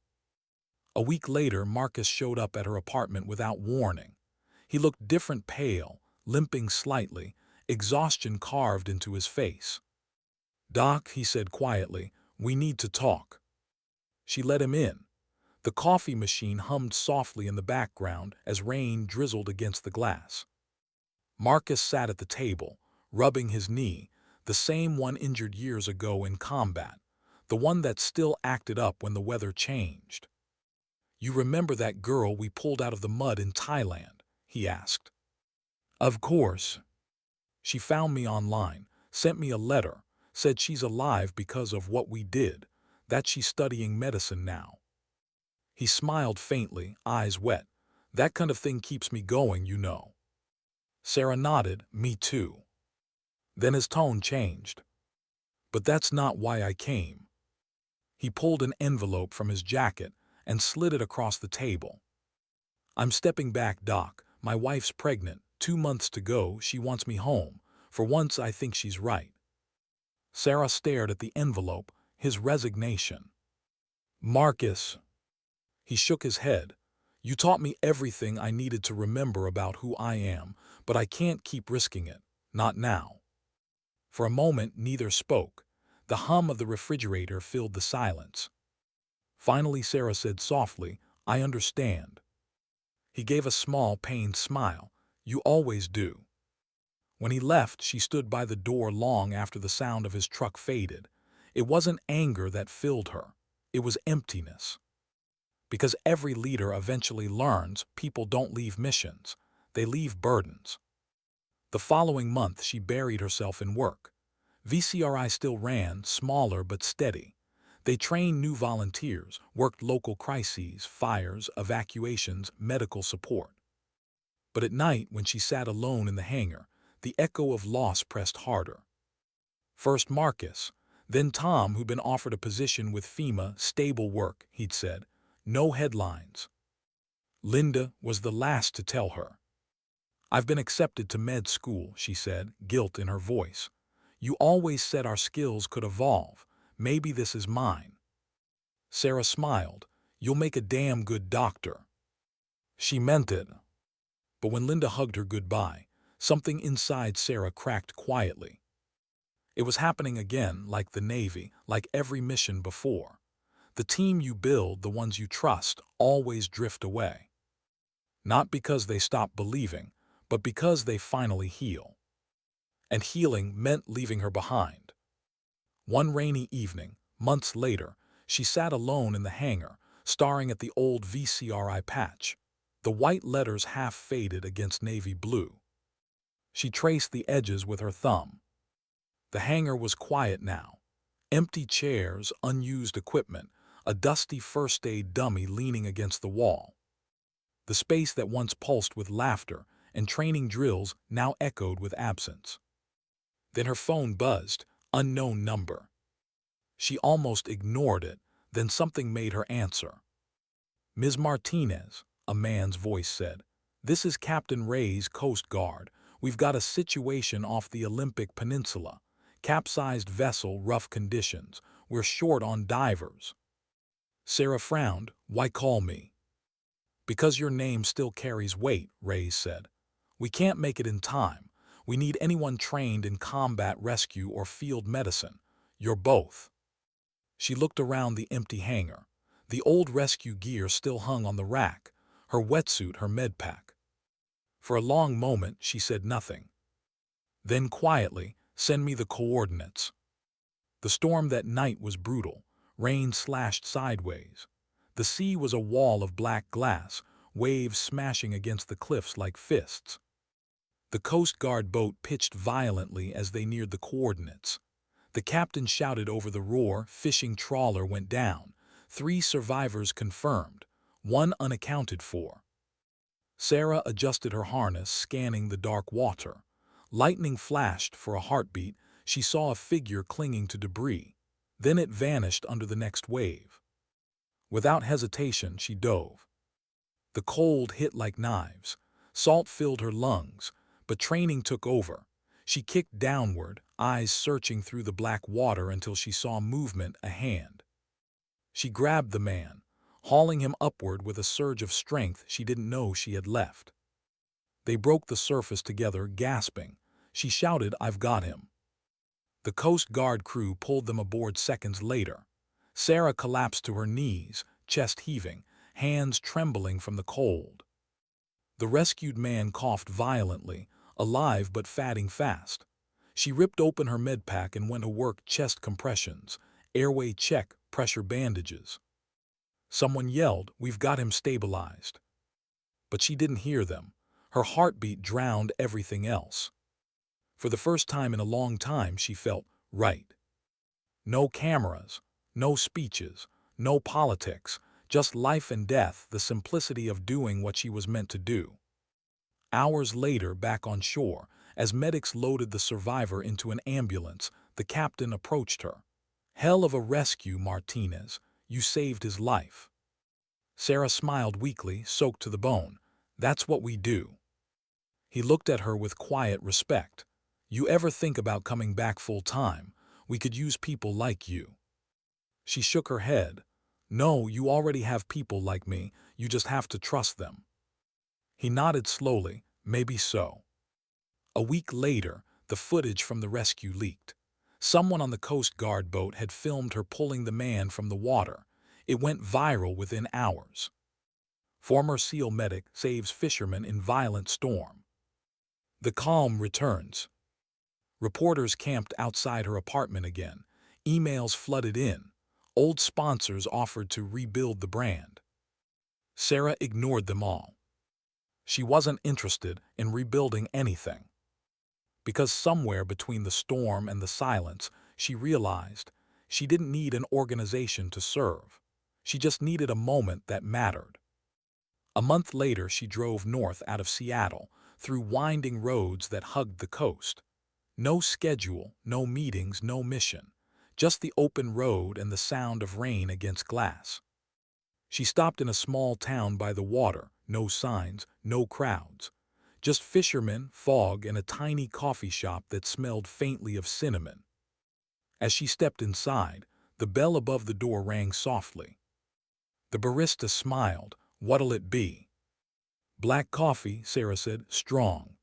A week later, Marcus showed up at her apartment without warning. He looked different, pale, limping slightly, exhaustion carved into his face. "Doc," he said quietly, "we need to talk." She let him in. The coffee machine hummed softly in the background as rain drizzled against the glass. Marcus sat at the table, rubbing his knee, the same one injured years ago in combat, the one that still acted up when the weather changed. "You remember that girl we pulled out of the mud in Thailand?" he asked. "Of course. She found me online, sent me a letter, said she's alive because of what we did, that she's studying medicine now." He smiled faintly, eyes wet. "That kind of thing keeps me going, you know." Sarah nodded. "Me too." Then his tone changed. "But that's not why I came." He pulled an envelope from his jacket and slid it across the table. "I'm stepping back, Doc. My wife's pregnant, 2 months to go, she wants me home. For once, I think she's right." Sarah stared at the envelope, his resignation. "Marcus." He shook his head. "You taught me everything I needed to remember about who I am, but I can't keep risking it. Not now." For a moment, neither spoke. The hum of the refrigerator filled the silence. Finally, Sarah said softly, "I understand." He gave a small, pained smile. "You always do." When he left, she stood by the door long after the sound of his truck faded. It wasn't anger that filled her. It was emptiness. Because every leader eventually learns people don't leave missions. They leave burdens. The following month, she buried herself in work. VCRI still ran, smaller but steady. They trained new volunteers, worked local crises, fires, evacuations, medical support. But at night, when she sat alone in the hangar, the echo of loss pressed harder. First Marcus, then Tom, who'd been offered a position with FEMA, stable work, he'd said. No headlines. Linda was the last to tell her. I've been accepted to med school, she said, guilt in her voice. You always said our skills could evolve. Maybe this is mine. Sarah smiled. You'll make a damn good doctor. She meant it. But when Linda hugged her goodbye, something inside Sarah cracked quietly. It was happening again, like the Navy, like every mission before. The team you build, the ones you trust, always drift away. Not because they stop believing, but because they finally heal. And healing meant leaving her behind. One rainy evening, months later, she sat alone in the hangar, staring at the old VCRI patch, the white letters half faded against navy blue. She traced the edges with her thumb. The hangar was quiet now. Empty chairs, unused equipment, a dusty first aid dummy leaning against the wall. The space that once pulsed with laughter and training drills now echoed with absence. Then her phone buzzed, unknown number. She almost ignored it, then something made her answer. Ms. Martinez, a man's voice said. This is Captain Ray's Coast Guard. We've got a situation off the Olympic Peninsula. Capsized vessel, rough conditions. We're short on divers. Sarah frowned. Why call me? Because your name still carries weight, Ray said. We can't make it in time. We need anyone trained in combat rescue or field medicine. You're both. She looked around the empty hangar. The old rescue gear still hung on the rack, her wetsuit, her med pack. For a long moment, she said nothing. Then quietly, send me the coordinates. The storm that night was brutal. Rain slashed sideways. The sea was a wall of black glass, waves smashing against the cliffs like fists. The Coast Guard boat pitched violently as they neared the coordinates. The captain shouted over the roar. Fishing trawler went down. 3 survivors confirmed, 1 unaccounted for. Sarah adjusted her harness, scanning the dark water. Lightning flashed. For a heartbeat, she saw a figure clinging to debris. Then it vanished under the next wave. Without hesitation, she dove. The cold hit like knives. Salt filled her lungs, but training took over. She kicked downward, eyes searching through the black water until she saw movement, a hand. She grabbed the man, hauling him upward with a surge of strength she didn't know she had left. They broke the surface together, gasping. She shouted, I've got him. The Coast Guard crew pulled them aboard seconds later. Sarah collapsed to her knees, chest heaving, hands trembling from the cold. The rescued man coughed violently, alive but fatting fast. She ripped open her med pack and went to work. Chest compressions, airway check, pressure bandages. Someone yelled, we've got him stabilized. But she didn't hear them. Her heartbeat drowned everything else. For the first time in a long time, she felt right. No cameras, no speeches, no politics, just life and death, the simplicity of doing what she was meant to do. Hours later, back on shore, as medics loaded the survivor into an ambulance, the captain approached her. Hell of a rescue, Martinez. You saved his life. Sarah smiled weakly, soaked to the bone. That's what we do. He looked at her with quiet respect. You ever think about coming back full time? We could use people like you. She shook her head. No, you already have people like me. You just have to trust them. He nodded slowly. Maybe so. A week later, the footage from the rescue leaked. Someone on the Coast Guard boat had filmed her pulling the man from the water. It went viral within hours. Former SEAL medic saves fisherman in violent storm. The calm returns. Reporters camped outside her apartment again. Emails flooded in. Old sponsors offered to rebuild the brand. Sarah ignored them all. She wasn't interested in rebuilding anything. Because somewhere between the storm and the silence, she realized she didn't need an organization to serve. She just needed a moment that mattered. A month later, she drove north out of Seattle, through winding roads that hugged the coast. No schedule, no meetings, no mission. Just the open road and the sound of rain against glass. She stopped in a small town by the water, no signs, no crowds. Just fishermen, fog, and a tiny coffee shop that smelled faintly of cinnamon. As she stepped inside, the bell above the door rang softly. The barista smiled. "What'll it be?" "Black coffee," Sarah said, "strong."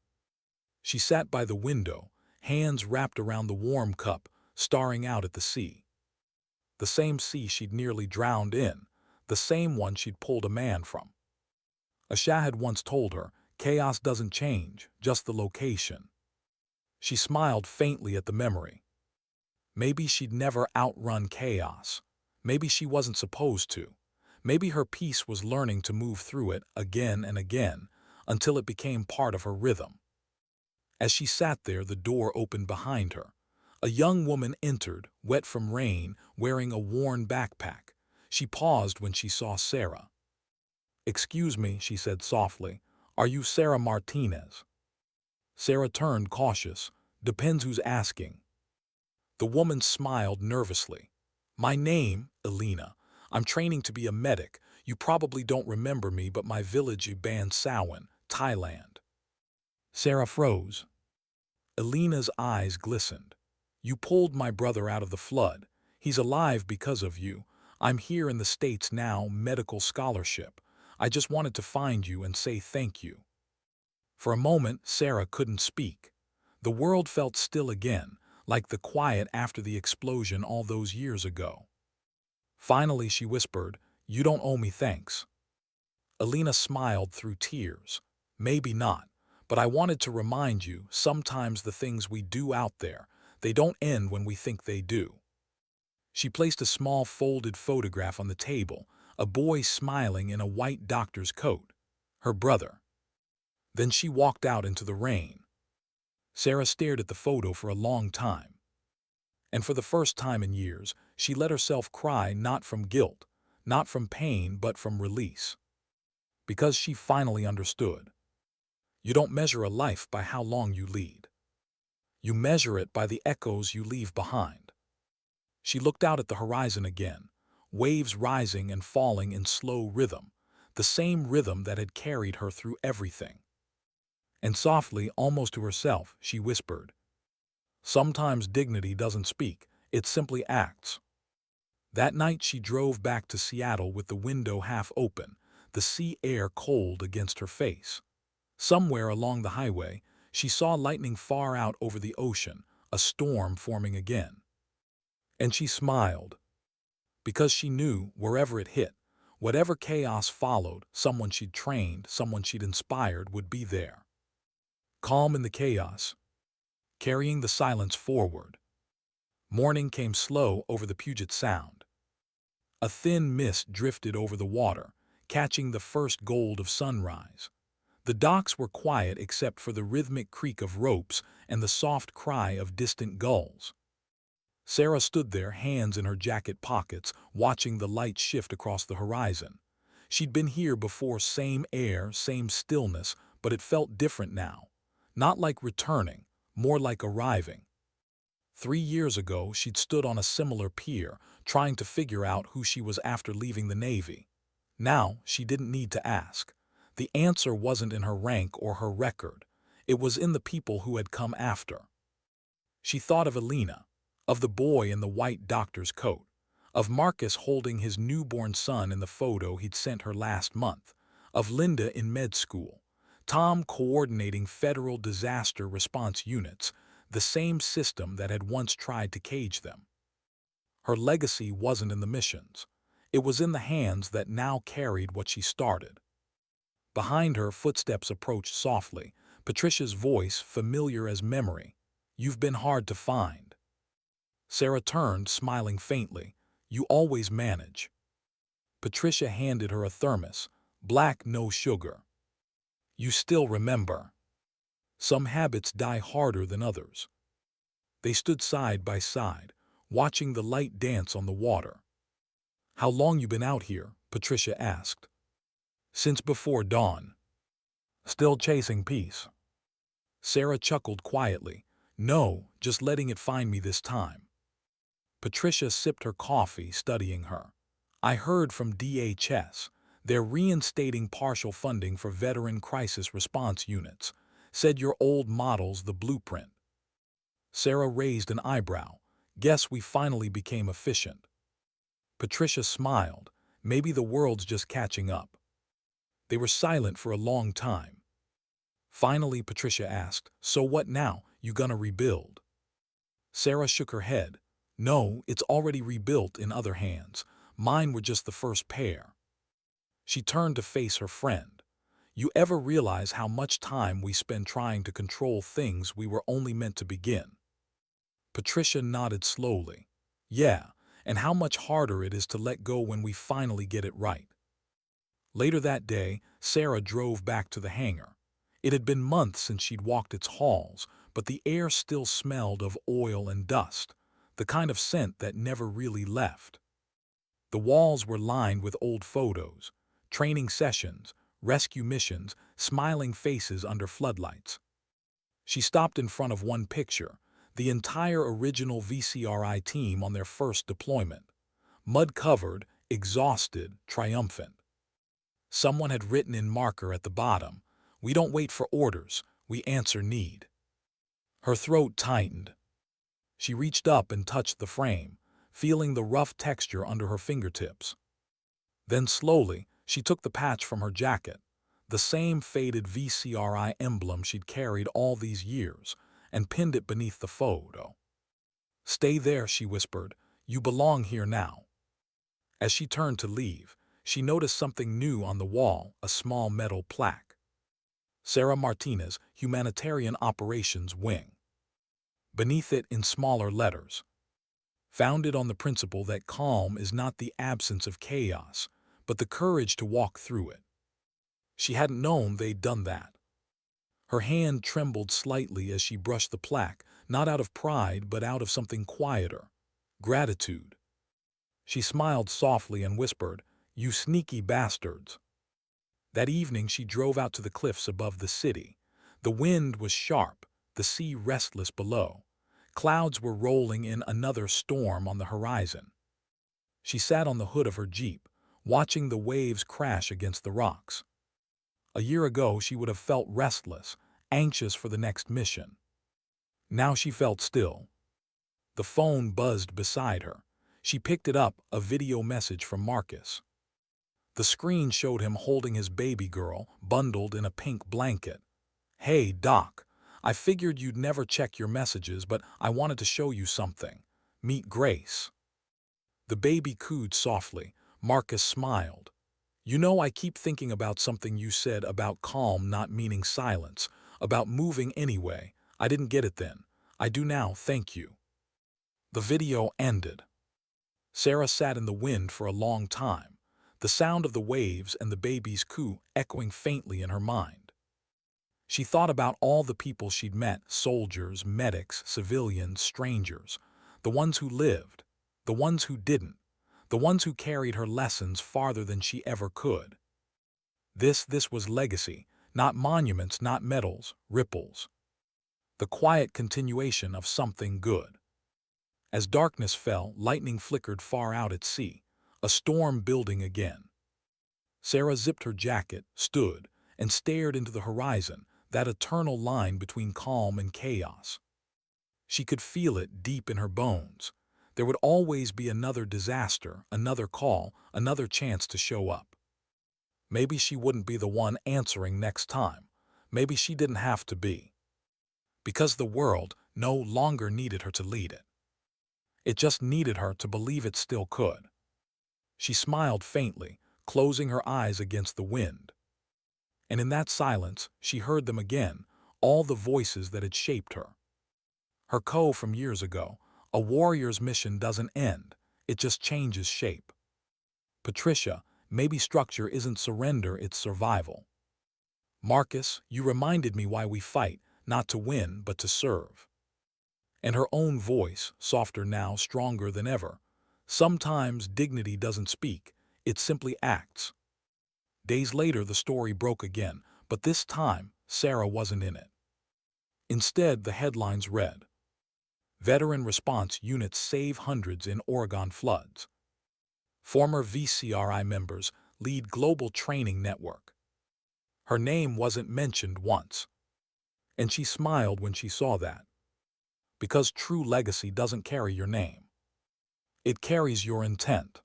She sat by the window, hands wrapped around the warm cup, staring out at the sea. The same sea she'd nearly drowned in, the same one she'd pulled a man from. A Shah had once told her, chaos doesn't change, just the location. She smiled faintly at the memory. Maybe she'd never outrun chaos. Maybe she wasn't supposed to. Maybe her peace was learning to move through it again and again, until it became part of her rhythm. As she sat there, the door opened behind her. A young woman entered, wet from rain, wearing a worn backpack. She paused when she saw Sarah. "Excuse me," she said softly. "Are you Sarah Martinez?" Sarah turned, cautious. "Depends who's asking." The woman smiled nervously. "My name, Elena. I'm training to be a medic. You probably don't remember me, but my village is Ban Sawan, Thailand." Sarah froze. Elena's eyes glistened. "You pulled my brother out of the flood. He's alive because of you. I'm here in the States now, medical scholarship. I just wanted to find you and say thank you." For a moment, Sarah couldn't speak. The world felt still again, like the quiet after the explosion all those years ago. Finally, she whispered, "You don't owe me thanks." Elena smiled through tears. "Maybe not, but I wanted to remind you, sometimes the things we do out there, they don't end when we think they do." She placed a small folded photograph on the table, a boy smiling in a white doctor's coat. Her brother. Then she walked out into the rain. Sarah stared at the photo for a long time. And for the first time in years, she let herself cry, not from guilt, not from pain, but from release. Because she finally understood. You don't measure a life by how long you lead. You measure it by the echoes you leave behind. She looked out at the horizon again, waves rising and falling in slow rhythm, the same rhythm that had carried her through everything. And softly, almost to herself, she whispered, "Sometimes dignity doesn't speak, it simply acts." That night she drove back to Seattle with the window half open, the sea air cold against her face. Somewhere along the highway, she saw lightning far out over the ocean, a storm forming again. And she smiled. Because she knew, wherever it hit, whatever chaos followed, someone she'd trained, someone she'd inspired would be there. Calm in the chaos, carrying the silence forward. Morning came slow over the Puget Sound. A thin mist drifted over the water, catching the first gold of sunrise. The docks were quiet except for the rhythmic creak of ropes and the soft cry of distant gulls. Sarah stood there, hands in her jacket pockets, watching the light shift across the horizon. She'd been here before, same air, same stillness, but it felt different now. Not like returning, more like arriving. 3 years ago, she'd stood on a similar pier, trying to figure out who she was after leaving the Navy. Now, she didn't need to ask. The answer wasn't in her rank or her record. It was in the people who had come after. She thought of Elena, of the boy in the white doctor's coat, of Marcus holding his newborn son in the photo he'd sent her last month, of Linda in med school, Tom coordinating federal disaster response units, the same system that had once tried to cage them. Her legacy wasn't in the missions. It was in the hands that now carried what she started. Behind her, footsteps approached softly, Patricia's voice familiar as memory. "You've been hard to find." Sarah turned, smiling faintly. "You always manage." Patricia handed her a thermos, black, no sugar. "You still remember. Some habits die harder than others." They stood side by side, watching the light dance on the water. "How long you been out here?" Patricia asked. "Since before dawn." "Still chasing peace?" Sarah chuckled quietly. No, just letting it find me this time. Patricia sipped her coffee, studying her. I heard from DHS. They're reinstating partial funding for veteran crisis response units. Said your old model's the blueprint. Sarah raised an eyebrow. Guess we finally became efficient. Patricia smiled. Maybe the world's just catching up. They were silent for a long time. Finally, Patricia asked, so what now? You gonna rebuild? Sarah shook her head. No, it's already rebuilt in other hands. Mine were just the first pair. She turned to face her friend. You ever realize how much time we spend trying to control things we were only meant to begin? Patricia nodded slowly. Yeah, and how much harder it is to let go when we finally get it right. Later that day, Sarah drove back to the hangar. It had been months since she'd walked its halls, but the air still smelled of oil and dust, the kind of scent that never really left. The walls were lined with old photos, training sessions, rescue missions, smiling faces under floodlights. She stopped in front of one picture, the entire original VCRI team on their first deployment. Mud-covered, exhausted, triumphant. Someone had written in marker at the bottom, "We don't wait for orders, we answer need." Her throat tightened. She reached up and touched the frame, feeling the rough texture under her fingertips. Then slowly, she took the patch from her jacket, the same faded VCRI emblem she'd carried all these years, and pinned it beneath the photo. "Stay there," she whispered. "You belong here now." As she turned to leave, she noticed something new on the wall, a small metal plaque. Sarah Martinez, Humanitarian Operations Wing. Beneath it, in smaller letters, founded on the principle that calm is not the absence of chaos, but the courage to walk through it. She hadn't known they'd done that. Her hand trembled slightly as she brushed the plaque, not out of pride but out of something quieter, gratitude. She smiled softly and whispered, "You sneaky bastards." That evening she drove out to the cliffs above the city. The wind was sharp, the sea restless below. Clouds were rolling in, another storm on the horizon. She sat on the hood of her Jeep, watching the waves crash against the rocks. A year ago she would have felt restless, anxious for the next mission. Now she felt still. The phone buzzed beside her. She picked it up, a video message from Marcus. The screen showed him holding his baby girl, bundled in a pink blanket. "Hey, Doc. I figured you'd never check your messages, but I wanted to show you something. Meet Grace." The baby cooed softly. Marcus smiled. "You know, I keep thinking about something you said about calm not meaning silence, about moving anyway. I didn't get it then. I do now, thank you." The video ended. Sarah sat in the wind for a long time, the sound of the waves and the baby's coo echoing faintly in her mind. She thought about all the people she'd met, soldiers, medics, civilians, strangers, the ones who lived, the ones who didn't, the ones who carried her lessons farther than she ever could. This was legacy, not monuments, not medals, ripples. The quiet continuation of something good. As darkness fell, lightning flickered far out at sea, a storm building again. Sarah zipped her jacket, stood, and stared into the horizon, that eternal line between calm and chaos. She could feel it deep in her bones. There would always be another disaster, another call, another chance to show up. Maybe she wouldn't be the one answering next time. Maybe she didn't have to be. Because the world no longer needed her to lead it. It just needed her to believe it still could. She smiled faintly, closing her eyes against the wind. And in that silence, she heard them again, all the voices that had shaped her. Her code from years ago, a warrior's mission doesn't end, it just changes shape. Patricia, maybe structure isn't surrender, it's survival. Marcus, you reminded me why we fight, not to win, but to serve. And her own voice, softer now, stronger than ever. Sometimes dignity doesn't speak, it simply acts. Days later the story broke again, but this time Sarah wasn't in it. Instead, the headlines read, Veteran response units save hundreds in Oregon floods. Former VCRI members lead global training network. Her name wasn't mentioned once, and she smiled when she saw that. Because true legacy doesn't carry your name. It carries your intent.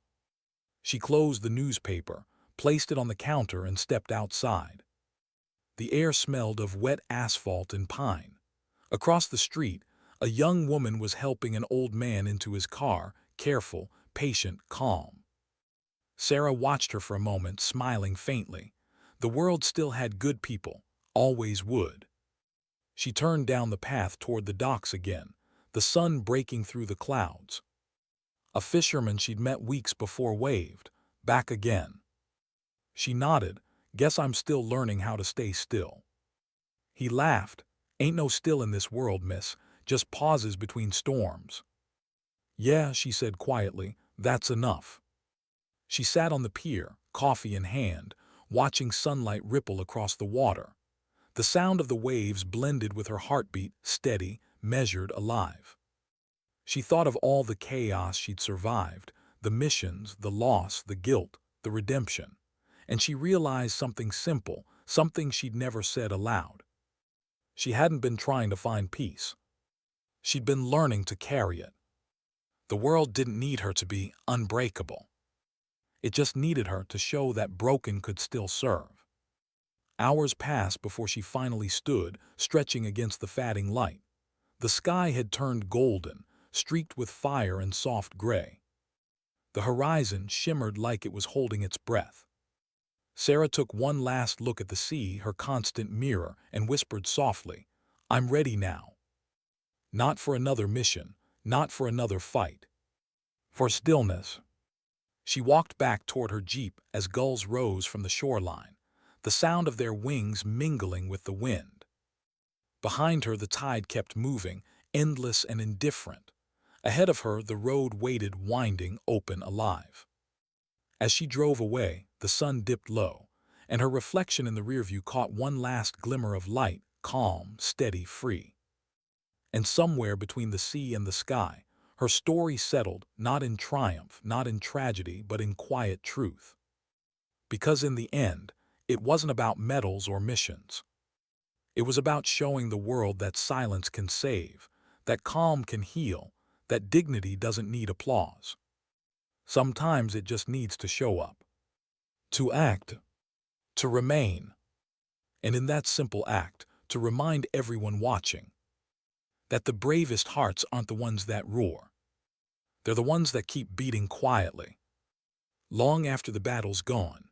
She closed the newspaper, placed it on the counter, and stepped outside. The air smelled of wet asphalt and pine. Across the street, a young woman was helping an old man into his car, careful, patient, calm. Sarah watched her for a moment, smiling faintly. The world still had good people, always would. She turned down the path toward the docks again, the sun breaking through the clouds. A fisherman she'd met weeks before waved, back again. She nodded, guess I'm still learning how to stay still. He laughed, ain't no still in this world, miss, just pauses between storms. Yeah, she said quietly, that's enough. She sat on the pier, coffee in hand, watching sunlight ripple across the water. The sound of the waves blended with her heartbeat, steady, measured, alive. She thought of all the chaos she'd survived, the missions, the loss, the guilt, the redemption. And she realized something simple, something she'd never said aloud. She hadn't been trying to find peace. She'd been learning to carry it. The world didn't need her to be unbreakable. It just needed her to show that broken could still serve. Hours passed before she finally stood, stretching against the fading light. The sky had turned golden, streaked with fire and soft gray. The horizon shimmered like it was holding its breath. Sarah took one last look at the sea, her constant mirror, and whispered softly, I'm ready now. Not for another mission, not for another fight. For stillness. She walked back toward her jeep as gulls rose from the shoreline, the sound of their wings mingling with the wind. Behind her the tide kept moving, endless and indifferent. Ahead of her the road waited, winding, open, alive. As she drove away, the sun dipped low, and her reflection in the rearview caught one last glimmer of light, calm, steady, free. And somewhere between the sea and the sky, her story settled, not in triumph, not in tragedy, but in quiet truth. Because in the end, it wasn't about medals or missions. It was about showing the world that silence can save, that calm can heal, that dignity doesn't need applause. Sometimes it just needs to show up, to act, to remain, and in that simple act, to remind everyone watching that the bravest hearts aren't the ones that roar. They're the ones that keep beating quietly, long after the battle's gone.